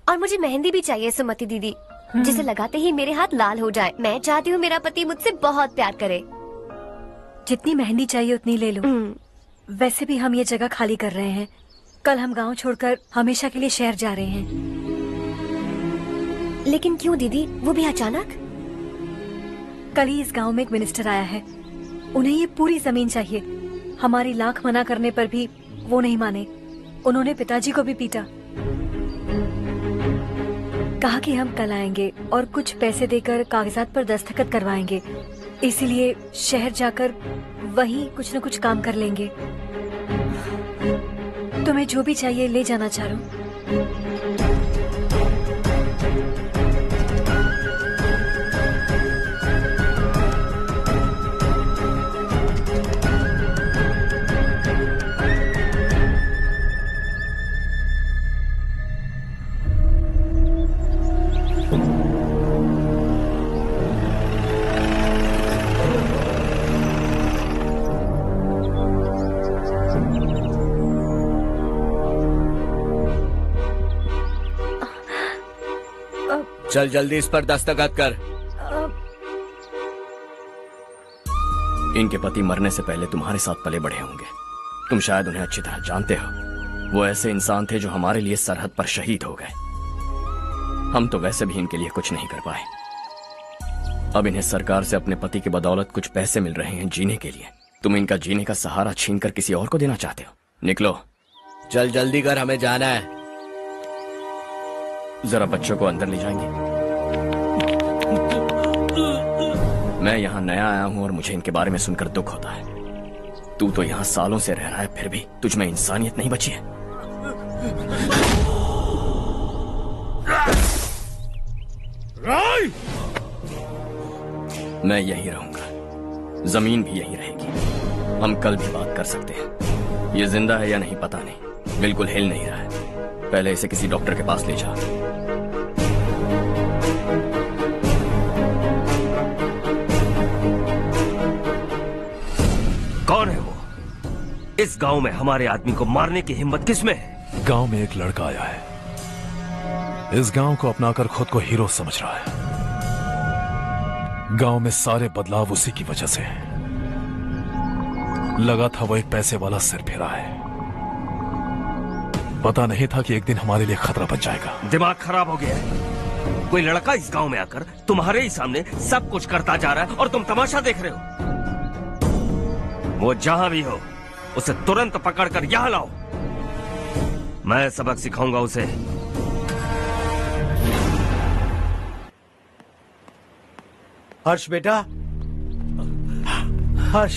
और मुझे मेहंदी भी चाहिए सुमति दीदी, जिसे लगाते ही मेरे हाथ लाल हो जाए। मैं चाहती हूँ मेरा पति मुझसे बहुत प्यार करे। जितनी मेहंदी चाहिए उतनी ले लो। वैसे भी हम ये जगह खाली कर रहे हैं। कल हम गांव छोड़कर हमेशा के लिए शहर जा रहे हैं। लेकिन क्यों दीदी, वो भी अचानक? कल ही इस गांव में एक मिनिस्टर आया है, उन्हें ये पूरी जमीन चाहिए। हमारी लाख मना करने पर भी वो नहीं माने। उन्होंने पिताजी को भी पीटा। कहा कि हम कल आएंगे और कुछ पैसे देकर कागजात पर दस्तखत करवाएंगे। इसीलिए शहर जाकर वहीं कुछ न कुछ काम कर लेंगे। तुम्हें जो भी चाहिए ले जाना चारू। चल जल्दी इस पर दस्तखत कर। इनके पति मरने से पहले तुम्हारे साथ पले बढ़े होंगे, तुम शायद उन्हें अच्छी तरह जानते हो। वो ऐसे इंसान थे जो हमारे लिए सरहद पर शहीद हो गए। हम तो वैसे भी इनके लिए कुछ नहीं कर पाए। अब इन्हें सरकार से अपने पति की बदौलत कुछ पैसे मिल रहे हैं जीने के लिए। तुम इनका जीने का सहारा छीनकर किसी और को देना चाहते हो? निकलो। चल जल्दी कर, हमें जाना है। जरा बच्चों को अंदर ले जाएंगे? मैं यहाँ नया आया हूँ और मुझे इनके बारे में सुनकर दुख होता है। तू तो यहाँ सालों से रह रहा है, फिर भी तुझ में इंसानियत नहीं बची है। मैं यही रहूंगा, जमीन भी यही रहेगी। हम कल भी बात कर सकते हैं। ये जिंदा है या नहीं पता नहीं, बिल्कुल हिल नहीं रहा है। पहले इसे किसी डॉक्टर के पास ले जा। कौन है वो? इस गांव में हमारे आदमी को मारने की हिम्मत किसमें है? गांव में एक लड़का आया है, इस गांव को अपनाकर खुद को हीरो समझ रहा है। गांव में सारे बदलाव उसी की वजह से हैं। लगा था वो एक पैसे वाला सिर फेरा है, पता नहीं था कि एक दिन हमारे लिए खतरा बन जाएगा। दिमाग खराब हो गया है। कोई लड़का इस गांव में आकर तुम्हारे ही सामने सब कुछ करता जा रहा है और तुम तमाशा देख रहे हो। वो जहां भी हो उसे तुरंत पकड़कर यहां लाओ। मैं सबक सिखाऊंगा उसे। हर्ष बेटा, हर्ष,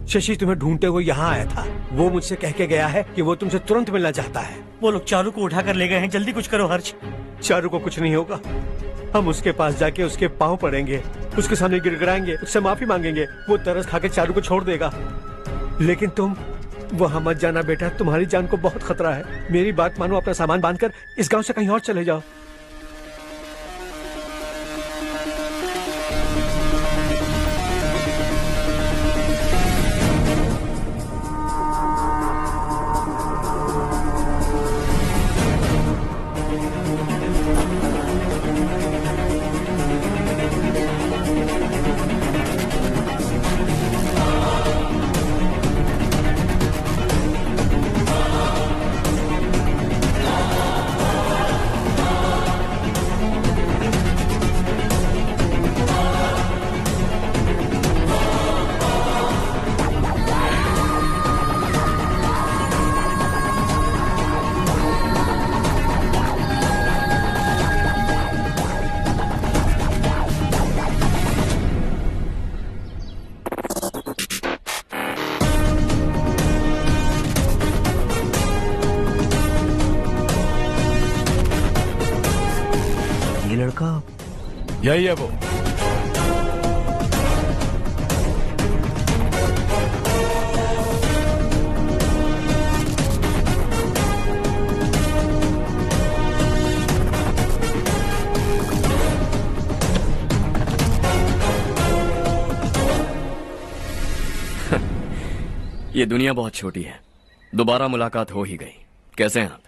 शशि तुम्हें ढूंढते हुए यहाँ आया था। वो मुझसे कह के गया है कि वो तुमसे तुरंत मिलना चाहता है। वो लोग चारू को उठाकर ले गए हैं, जल्दी कुछ करो हर्ष। चारू को कुछ नहीं होगा। हम उसके पास जाके उसके पांव पड़ेंगे, उसके सामने गिड़गिड़ाएंगे, उससे माफी मांगेंगे। वो तरस खा के चारू को छोड़ देगा। लेकिन तुम वहाँ मत जाना बेटा, तुम्हारी जान को बहुत खतरा है। मेरी बात मानो, अपना सामान बांधकर इस गांव से कहीं और चले जाओ। यही है वो। ये दुनिया बहुत छोटी है। दोबारा मुलाकात हो ही गई। कैसे हैं आप?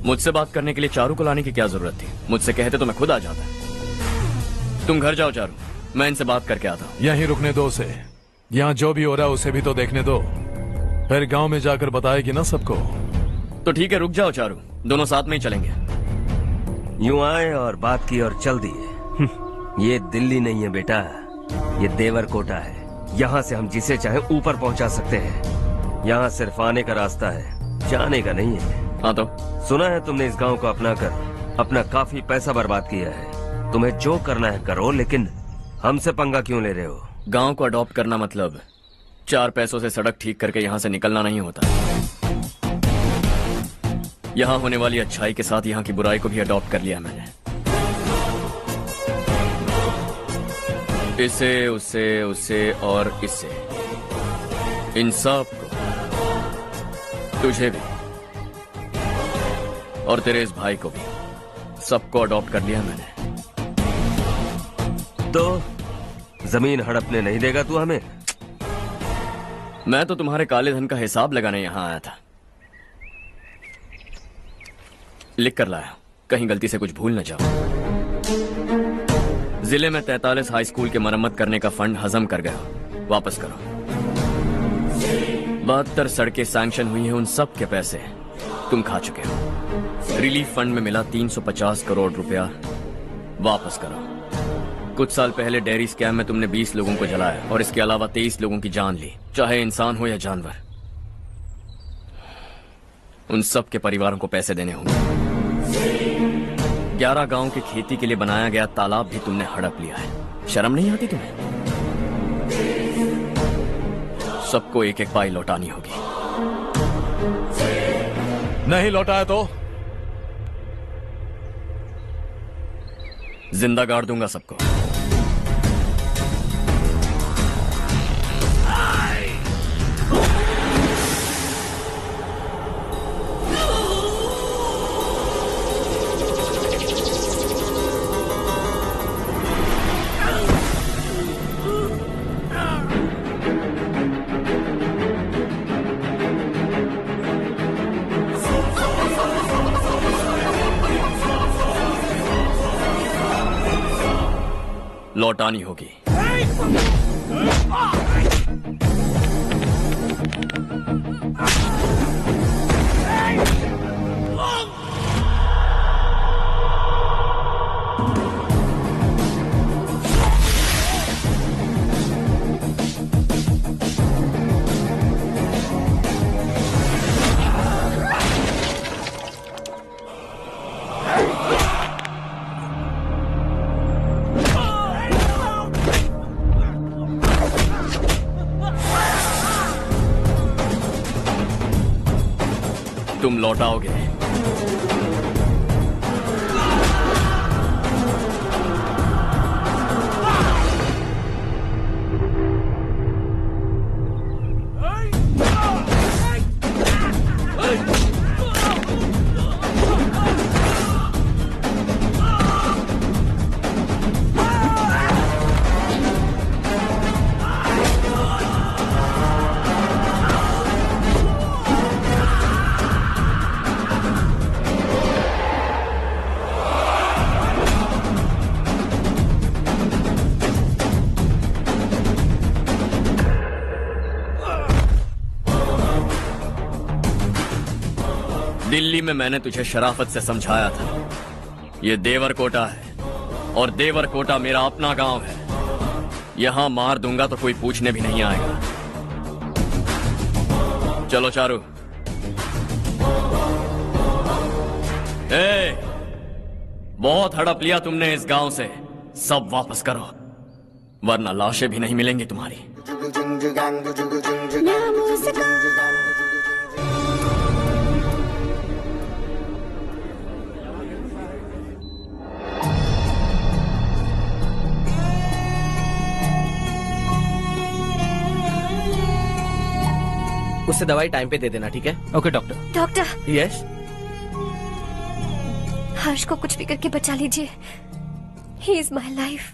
मुझसे बात करने के लिए चारू को लाने की क्या जरूरत थी? मुझसे कहते तो मैं खुद आ जाता। तुम घर जाओ चारू, मैं इनसे बात करके आता हूँ। यहीं रुकने दो उसे। यहाँ जो भी हो रहा है उसे भी तो देखने दो, फिर गांव में जाकर बताएगी ना सबको। तो ठीक है, रुक जाओ चारू, दोनों साथ में ही चलेंगे। यूं आए और बात की और चल दिए। ये दिल्ली नहीं है बेटा, ये देवरकोटा है। यहाँ से हम जिसे चाहे ऊपर पहुँचा सकते हैं। यहाँ सिर्फ आने का रास्ता है, जाने का नहीं है। हाँ तो सुना है तुमने इस गांव को अपना कर अपना काफी पैसा बर्बाद किया है। तुम्हें जो करना है करो, लेकिन हमसे पंगा क्यों ले रहे हो? गांव को अडॉप्ट करना मतलब 4 पैसों से सड़क ठीक करके यहाँ से निकलना नहीं होता। यहाँ होने वाली अच्छाई के साथ यहाँ की बुराई को भी अडॉप्ट कर लिया मैंने। इसे, उसे, उसे और इससे, इन सब को, तुझे भी और तेरे इस भाई को भी, सबको अडॉप्ट कर लिया मैंने। तो जमीन हड़पने नहीं देगा तू हमें? मैं तो तुम्हारे काले धन का हिसाब लगाने यहाँ आया था। लिख कर लाया, कहीं गलती से कुछ भूल न जाओ। जिले में 43 हाई स्कूल के मरम्मत करने का फंड हजम कर गया, वापस करो। 72 सड़कें सैंक्शन हुई हैं, उन सब के पैसे तुम खा चुके हो। रिलीफ फंड में मिला 350 करोड़ रुपया, वापस करो। कुछ साल पहले डेयरी स्कैम में तुमने 20 लोगों को जलाया और इसके अलावा 23 लोगों की जान ली, चाहे इंसान हो या जानवर। उन सब के परिवारों को पैसे देने होंगे। 11 गांव के खेती के लिए बनाया गया तालाब भी तुमने हड़प लिया है। शर्म नहीं आती तुम्हें? सबको एक एक पाई लौटानी होगी। नहीं लौटाया तो जिंदा गाड़ दूंगा सबको। लौटानी होगी। तुम लौटाओगे। दिल्ली में मैंने तुझे शराफत से समझाया था, ये देवर कोटा है और देवर कोटा मेरा अपना गांव है। यहां मार दूंगा तो कोई पूछने भी नहीं आएगा। चलो चारू। बहुत हड़प लिया तुमने इस गांव से, सब वापस करो वरना लाशें भी नहीं मिलेंगी तुम्हारी। उससे दवाई टाइम पे दे देना, ठीक है? Okay doctor. Doctor. Yes. Harsh को कुछ भी करके बचा लीजिए। He is my life.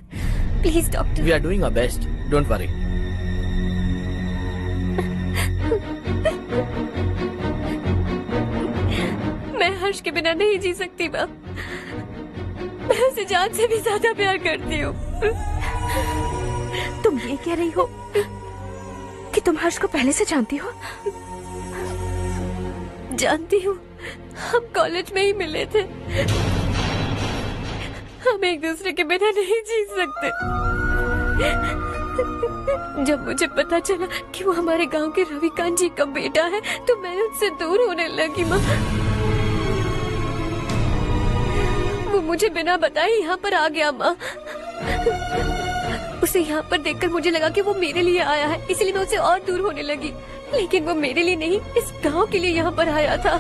Please doctor. We are doing our best, don't worry. मैं हर्ष के बिना नहीं जी सकती बाप। मैं उसे जान से भी ज्यादा प्यार करती हूँ। तुम ये कह रही हो कि तुम हर्ष को पहले से जानती हो? जानती हूँ, हम कॉलेज में ही मिले थे। हम एक दूसरे के बिना नहीं जी सकते। जब मुझे पता चला कि वो हमारे गांव के रविकांत जी का बेटा है तो मैं उनसे दूर होने लगी। माँ, वो मुझे बिना बताए यहाँ पर आ गया। माँ, उसे यहाँ पर देखकर मुझे लगा कि वो मेरे लिए आया है, इसलिए मैं उसे और दूर होने लगी। लेकिन वो मेरे लिए नहीं, इस गांव के लिए यहाँ पर आया था।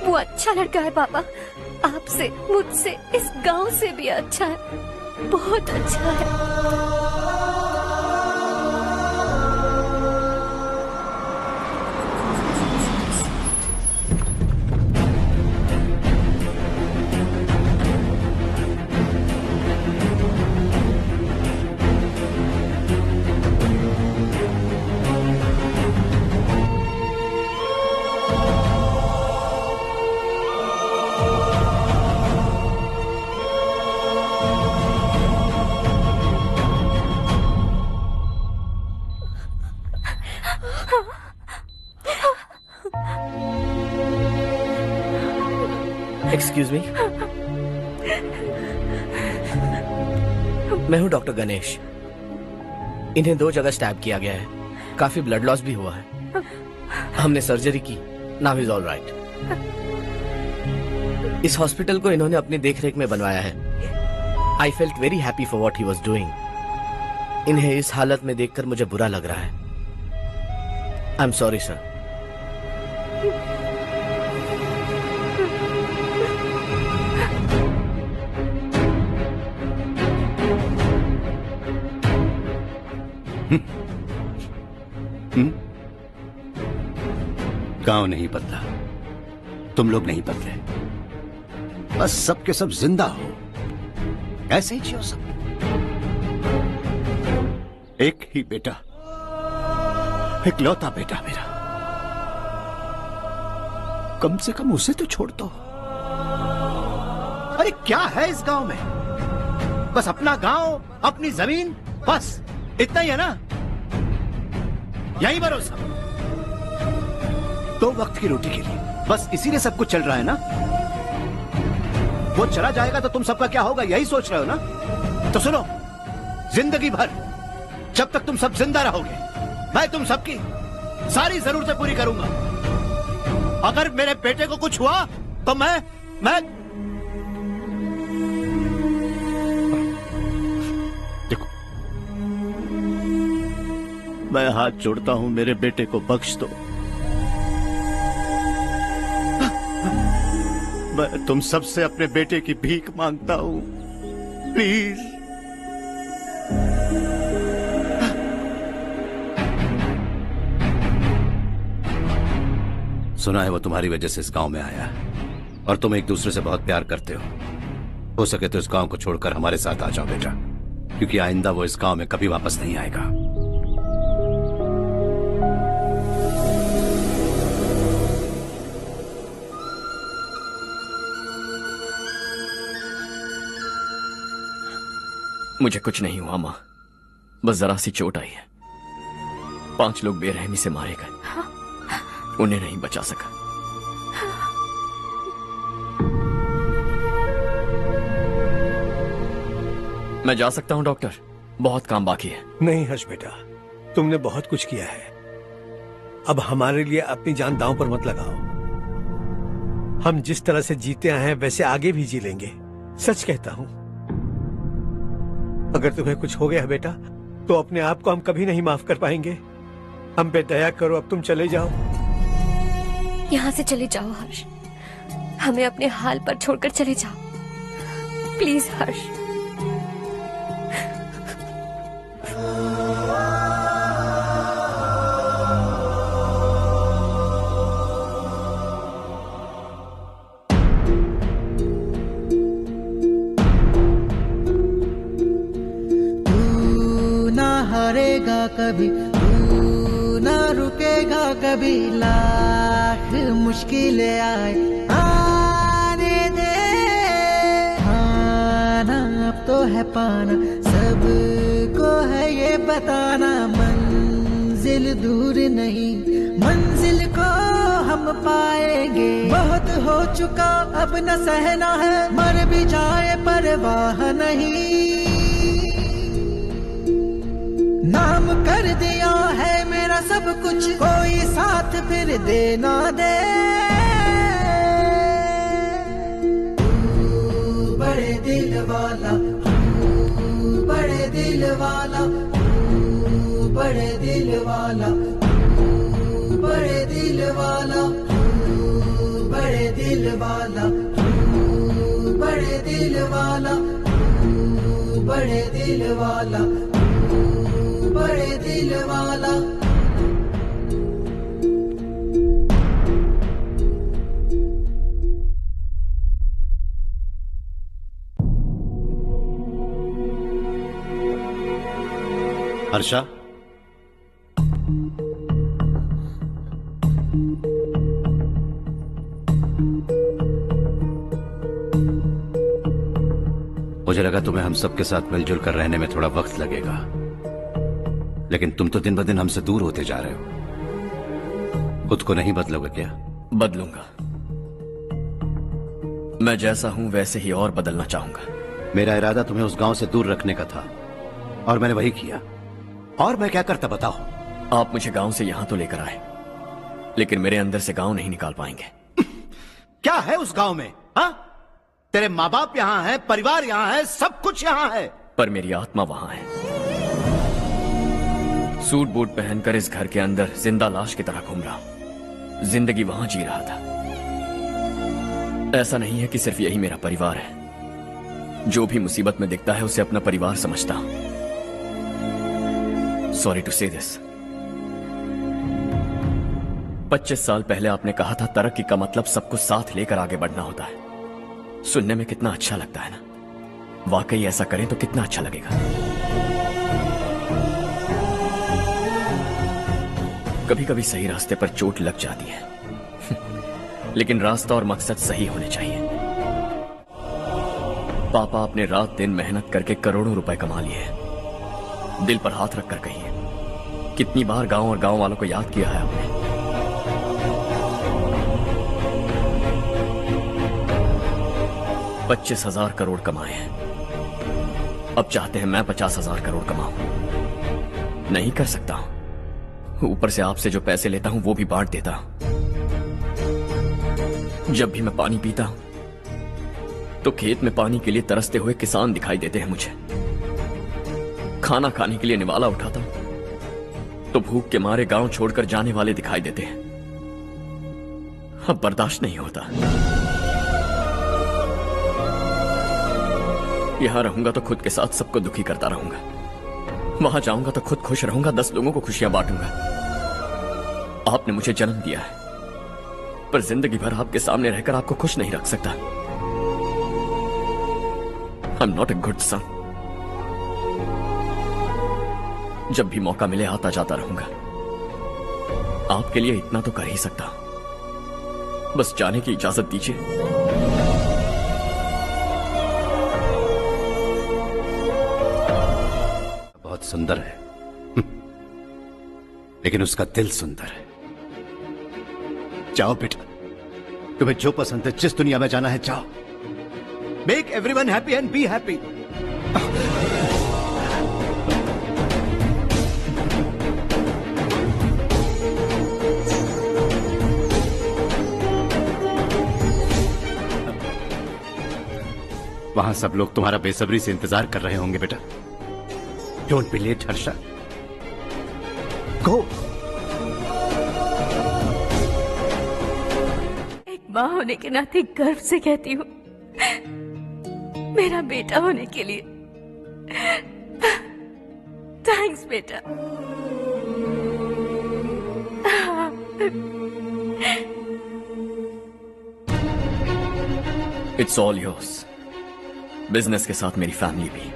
वो अच्छा लड़का है पापा, आपसे, मुझसे, इस गांव से भी अच्छा है, बहुत अच्छा है। एक्सक्यूज मी, मैं हूं डॉक्टर गणेश। इन्हें 2 जगह स्टैब किया गया है, काफी ब्लड लॉस भी हुआ है। हमने सर्जरी की, नाउ इज ऑल राइट। इस हॉस्पिटल को इन्होंने अपनी देखरेख में बनवाया है। I felt very happy for what he was doing. इन्हें इस हालत में देखकर मुझे बुरा लग रहा है। I am sorry sir. गांव नहीं बदला, तुम लोग नहीं बदले, बस सबके सब जिंदा हो, ऐसे ही जियो सब। एक ही बेटा, इकलौता बेटा मेरा, कम से कम उसे तो छोड़ दो। अरे क्या है इस गांव में? बस अपना गांव, अपनी जमीन, बस इतना ही है ना? यही भरोसा 2 वक्त की रोटी के लिए, बस इसीलिए सब कुछ चल रहा है ना? वो चला जाएगा तो तुम सबका क्या होगा, यही सोच रहे हो ना? तो सुनो, जिंदगी भर जब तक तुम सब जिंदा रहोगे, मैं तुम सबकी सारी जरूरतें पूरी करूंगा। अगर मेरे बेटे को कुछ हुआ तो मैं देखो, मैं हाथ जोड़ता हूं, मेरे बेटे को बख्श दो। मैं तुम सबसे अपने बेटे की भीख मांगता हूं, प्लीज। सुना है वो तुम्हारी वजह से इस गांव में आया है और तुम एक दूसरे से बहुत प्यार करते हो सके तो इस गांव को छोड़कर हमारे साथ आ जाओ बेटा, क्योंकि आइंदा वो इस गांव में कभी वापस नहीं आएगा। मुझे कुछ नहीं हुआ माँ, बस जरा सी चोट आई है। 5 लोग बेरहमी से मारे गए, उन्हें नहीं बचा सका। मैं जा सकता हूं डॉक्टर, बहुत काम बाकी है। नहीं हर्ष बेटा, तुमने बहुत कुछ किया है, अब हमारे लिए अपनी जान दांव पर मत लगाओ। हम जिस तरह से जीते आए हैं वैसे आगे भी जी लेंगे, सच कहता हूं। अगर तुम्हें कुछ हो गया बेटा तो अपने आप को हम कभी नहीं माफ कर पाएंगे। हम पे दया करो, अब तुम चले जाओ। यहाँ से चले जाओ हर्ष, हमें अपने हाल पर छोड़कर चले जाओ, प्लीज हर्ष। तू ना हारेगा कभी, तू ना रुकेगा कभी, लाख मुश्किलें आने दे। खाना अब तो है पाना, सबको है ये बताना, मंजिल दूर नहीं, मंजिल को हम पाएंगे। बहुत हो चुका अब न सहना है, मर भी जाए परवाह नहीं। नाम कर दिया है मेरा सब कुछ, कोई साथ फिर देना दे। तू बड़े दिल वाला, तू बड़े दिल वाला, तू बड़े दिल वाला, तू बड़े दिल वाला, तू बड़े दिल वाला, तू बड़े दिल वाला, तू बड़े दिल वाला, बड़े दिल वाला। हर्षा, मुझे लगा तुम्हें हम सबके साथ मिलजुल कर रहने में थोड़ा वक्त लगेगा, लेकिन तुम तो दिन ब दिन हमसे दूर होते जा रहे हो। खुद को नहीं बदलोगे क्या? बदलूंगा, मैं जैसा हूं वैसे ही और बदलना चाहूंगा। मेरा इरादा तुम्हें उस गांव से दूर रखने का था और मैंने वही किया। और मैं क्या करता बताओ? आप मुझे गांव से यहां तो लेकर आए, लेकिन मेरे अंदर से गांव नहीं निकाल पाएंगे। क्या है उस गांव में? हाँ, तेरे माँ बाप यहाँ है, परिवार यहाँ है, सब कुछ यहाँ है, पर मेरी आत्मा वहां है। सूट बूट पहनकर इस घर के अंदर जिंदा लाश की तरह घूम रहा हूं, जिंदगी वहां जी रहा था। ऐसा नहीं है कि सिर्फ यही मेरा परिवार है, जो भी मुसीबत में दिखता है उसे अपना परिवार समझता हूं। सॉरी टू से दिस। 25 साल पहले आपने कहा था तरक्की का मतलब सबको साथ लेकर आगे बढ़ना होता है। सुनने में कितना अच्छा लगता है ना? वाकई ऐसा करें तो कितना अच्छा लगेगा। कभी कभी सही रास्ते पर चोट लग जाती है लेकिन रास्ता और मकसद सही होने चाहिए। पापा आपने रात दिन मेहनत करके करोड़ों रुपए कमा लिए। दिल पर हाथ रखकर कहिए, कितनी बार गांव और गांव वालों को याद किया है आपने? $25,000 करोड़ कमाए हैं, अब चाहते हैं मैं 50,000 करोड़ कमाऊं। नहीं कर सकता हूं। ऊपर से आपसे जो पैसे लेता हूं वो भी बांट देता हूं। जब भी मैं पानी पीता हूं तो खेत में पानी के लिए तरसते हुए किसान दिखाई देते हैं मुझे। खाना खाने के लिए निवाला उठाता हूं तो भूख के मारे गांव छोड़कर जाने वाले दिखाई देते हैं। अब बर्दाश्त नहीं होता। यहां रहूंगा तो खुद के साथ सबको दुखी करता रहूंगा, वहां जाऊंगा तो खुद खुश रहूंगा, 10 लोगों को खुशियां बांटूंगा। आपने मुझे जन्म दिया है, पर जिंदगी भर आपके सामने रहकर आपको खुश नहीं रख सकता। I'm not a good son. जब भी मौका मिले आता जाता रहूंगा। आपके लिए इतना तो कर ही सकता हूं, बस जाने की इजाजत दीजिए। बहुत सुंदर है, लेकिन उसका दिल सुंदर है। जाओ बेटा, तुम्हें जो पसंद है, जिस दुनिया में जाना है जाओ। Make everyone happy and be happy. वहां सब लोग तुम्हारा बेसब्री से इंतजार कर रहे होंगे बेटा। डोंट बी लेट हर्षा, गो। एक माँ होने के नाते गर्व से कहती हूँ, मेरा बेटा होने के लिए थैंक्स बेटा। It's all yours. बिजनेस के साथ मेरी फैमिली भी।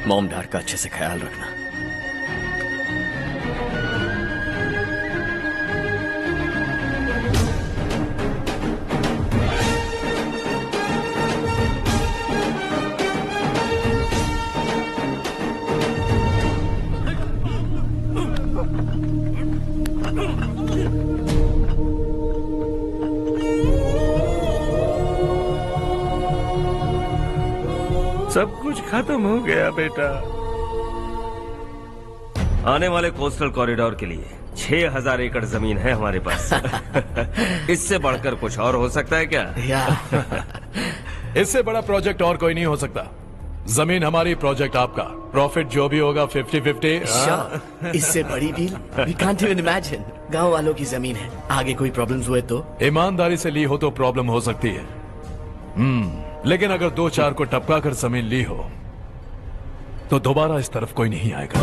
मॉम डैड का अच्छे से ख्याल रखना। सब कुछ खत्म हो गया बेटा। आने वाले कोस्टल कॉरिडोर के लिए 6,000 एकड़ जमीन है हमारे पास। इससे बढ़कर कुछ और हो सकता है क्या? इससे बड़ा प्रोजेक्ट और कोई नहीं हो सकता। जमीन हमारी, प्रोजेक्ट आपका। प्रॉफिट जो भी होगा 50-50। इससे बड़ी deal we can't even imagine. गांव वालों की जमीन है, आगे कोई प्रॉब्लम्स हुए तो? ईमानदारी से ली हो तो प्रॉब्लम हो सकती है, लेकिन अगर 2-4 को टपका कर जमीन ली हो तो दोबारा इस तरफ कोई नहीं आएगा।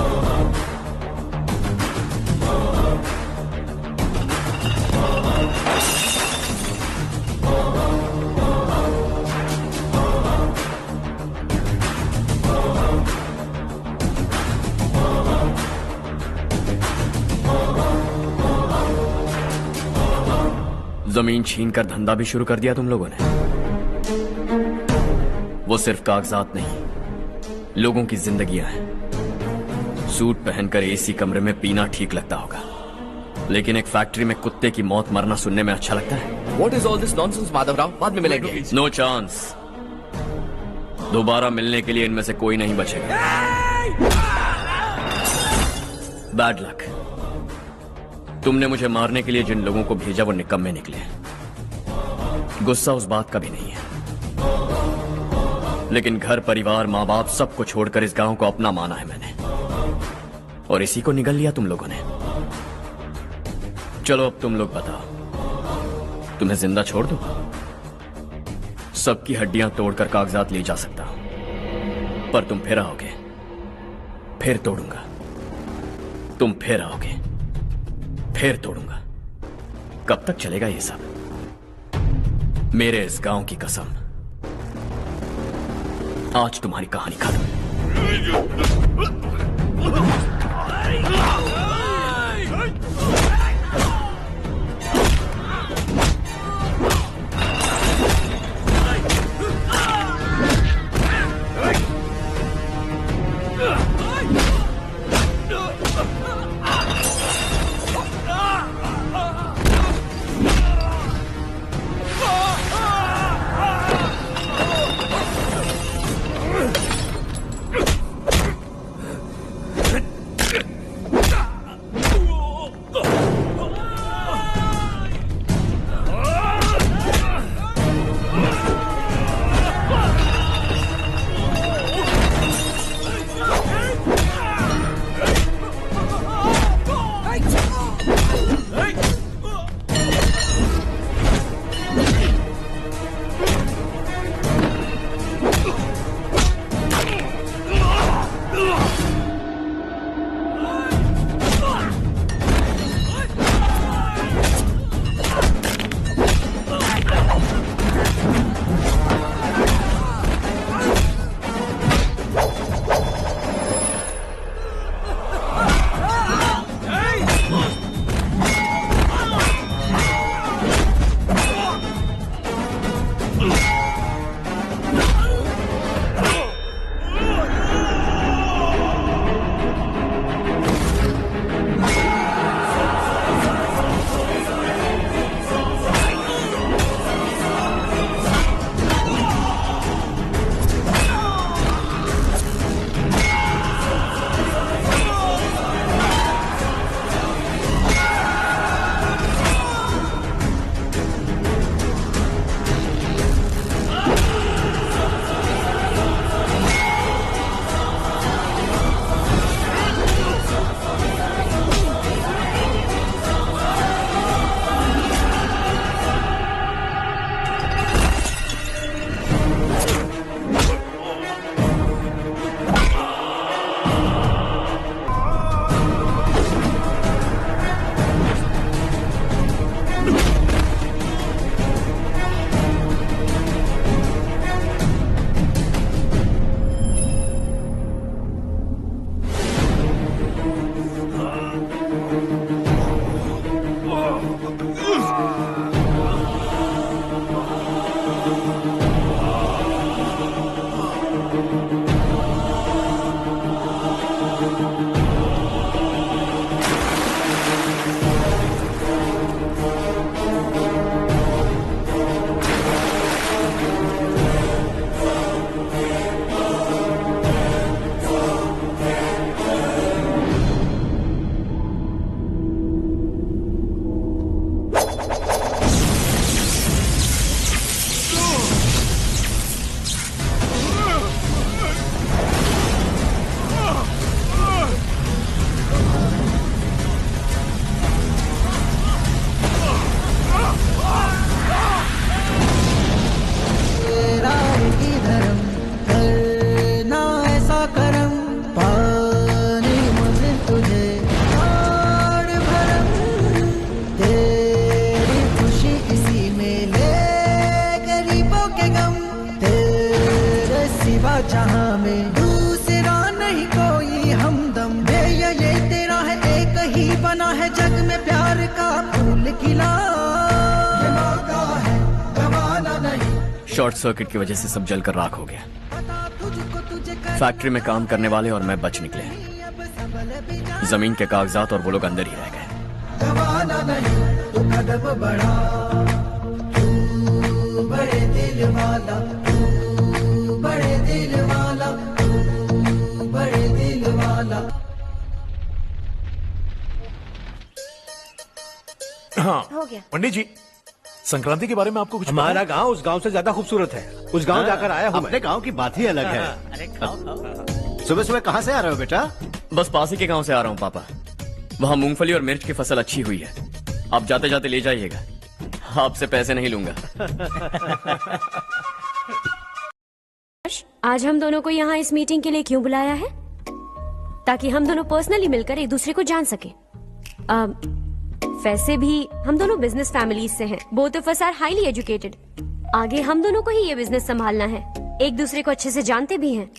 जमीन छीनकर धंधा भी शुरू कर दिया तुम लोगों ने। वो सिर्फ कागजात नहीं, लोगों की जिंदगियां हैं। सूट पहनकर एसी कमरे में पीना ठीक लगता होगा, लेकिन एक फैक्ट्री में कुत्ते की मौत मरना सुनने में अच्छा लगता है। What is all this nonsense, Madhavrao? बाद में मिलेंगे। No chance. दोबारा मिलने के लिए इनमें से कोई नहीं बचेगा। Bad luck. तुमने मुझे मारने के लिए जिन लोगों को भेजा वो निकम्मे निकले। गुस्सा उस बात का भी नहीं है, लेकिन घर परिवार माँ बाप सबको छोड़कर इस गांव को अपना माना है मैंने, और इसी को निगल लिया तुम लोगों ने। चलो अब तुम लोग बताओ, तुम्हें जिंदा छोड़ दूं? सबकी हड्डियां तोड़कर कागजात ले जा सकता हूं, पर तुम फिर आओगे, फिर तोड़ूंगा। तुम फिर आओगे, फिर तोड़ूंगा। कब तक चलेगा ये सब? मेरे इस गांव की कसम, आज तुम्हारी कहानी खत्म। जहां में दूसरा नहीं कोई हमदम ये तेरा है एक ही बना है जग में प्यार का फूल खिला ये मौका है गवाना नहीं। शॉर्ट सर्किट की वजह से सब जलकर राख हो गया। फैक्ट्री में काम करने वाले और मैं बच निकले। जमीन के कागजात और वो लोग अंदर ही रह गए। गवाना नहीं तू कदम बढ़ा, तू बड़े दिल वाला, बड़े दिल वाला, बड़े दिल वाला। हाँ हो गया। पंडित जी, संक्रांति के बारे में आपको कुछ हमारा गांव उस गांव से ज्यादा खूबसूरत है। उस गांव जाकर आया हूँ। अपने गांव की बात ही अलग है। सुबह सुबह कहाँ से आ रहे हो बेटा? बस पास ही के गांव से आ रहा हूँ पापा। वहाँ मूंगफली और मिर्च की फसल अच्छी हुई है। आप जाते जाते ले जाइएगा। आपसे पैसे नहीं लूंगा। आज हम दोनों को यहाँ इस मीटिंग के लिए क्यों बुलाया है? ताकि हम दोनों पर्सनली मिलकर एक दूसरे को जान सके। वैसे भी हम दोनों बिजनेस फैमिलीज से हैं। Both of us are highly educated. आगे हम दोनों को ही ये बिजनेस संभालना है। एक दूसरे को अच्छे से जानते भी हैं।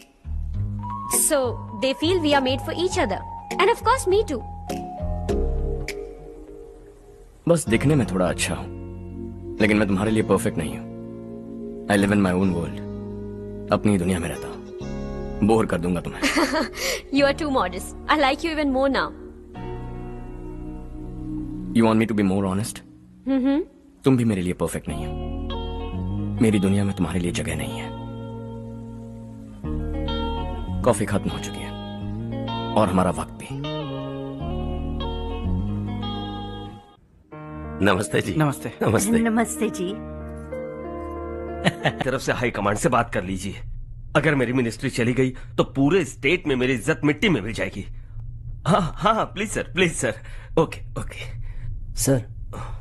So they feel we are made for each other and of course me too. बस दिखने में थोड़ा अच्छा हूँ, लेकिन मैं तुम्हारे लिए परफेक्ट नहीं हूँ। I live in my own world. अपनी दुनिया में रहता हूँ। बोर कर दूंगा तुम्हें। You are too modest. I like you even more now. You want me to be more honest? तुम भी मेरे लिए परफेक्ट नहीं है। मेरी दुनिया में तुम्हारे लिए जगह नहीं है। कॉफी खत्म हो चुकी है और हमारा वक्त भी। नमस्ते जी। नमस्ते। नमस्ते। नमस्ते जी। तरफ से हाई कमांड से बात कर लीजिए। अगर मेरी मिनिस्ट्री चली गई तो पूरे स्टेट में मेरी इज्जत मिट्टी में मिल जाएगी। हाँ हाँ please sir, please sir. Okay okay. Sir,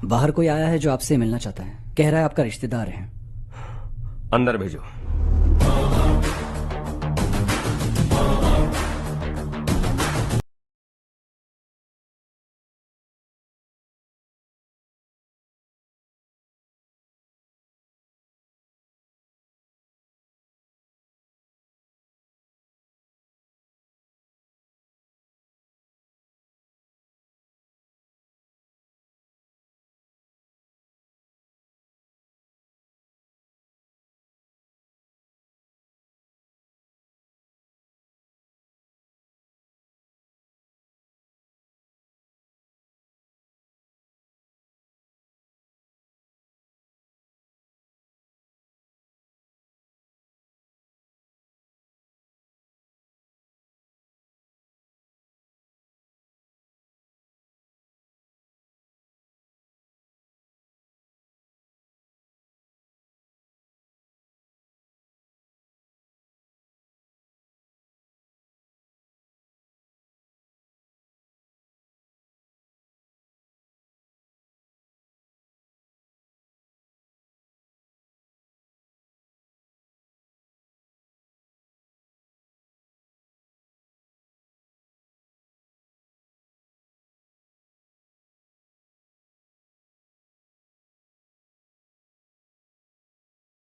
बाहर कोई आया है जो आपसे मिलना चाहता है। कह रहा है आपका रिश्तेदार है। अंदर भेजो।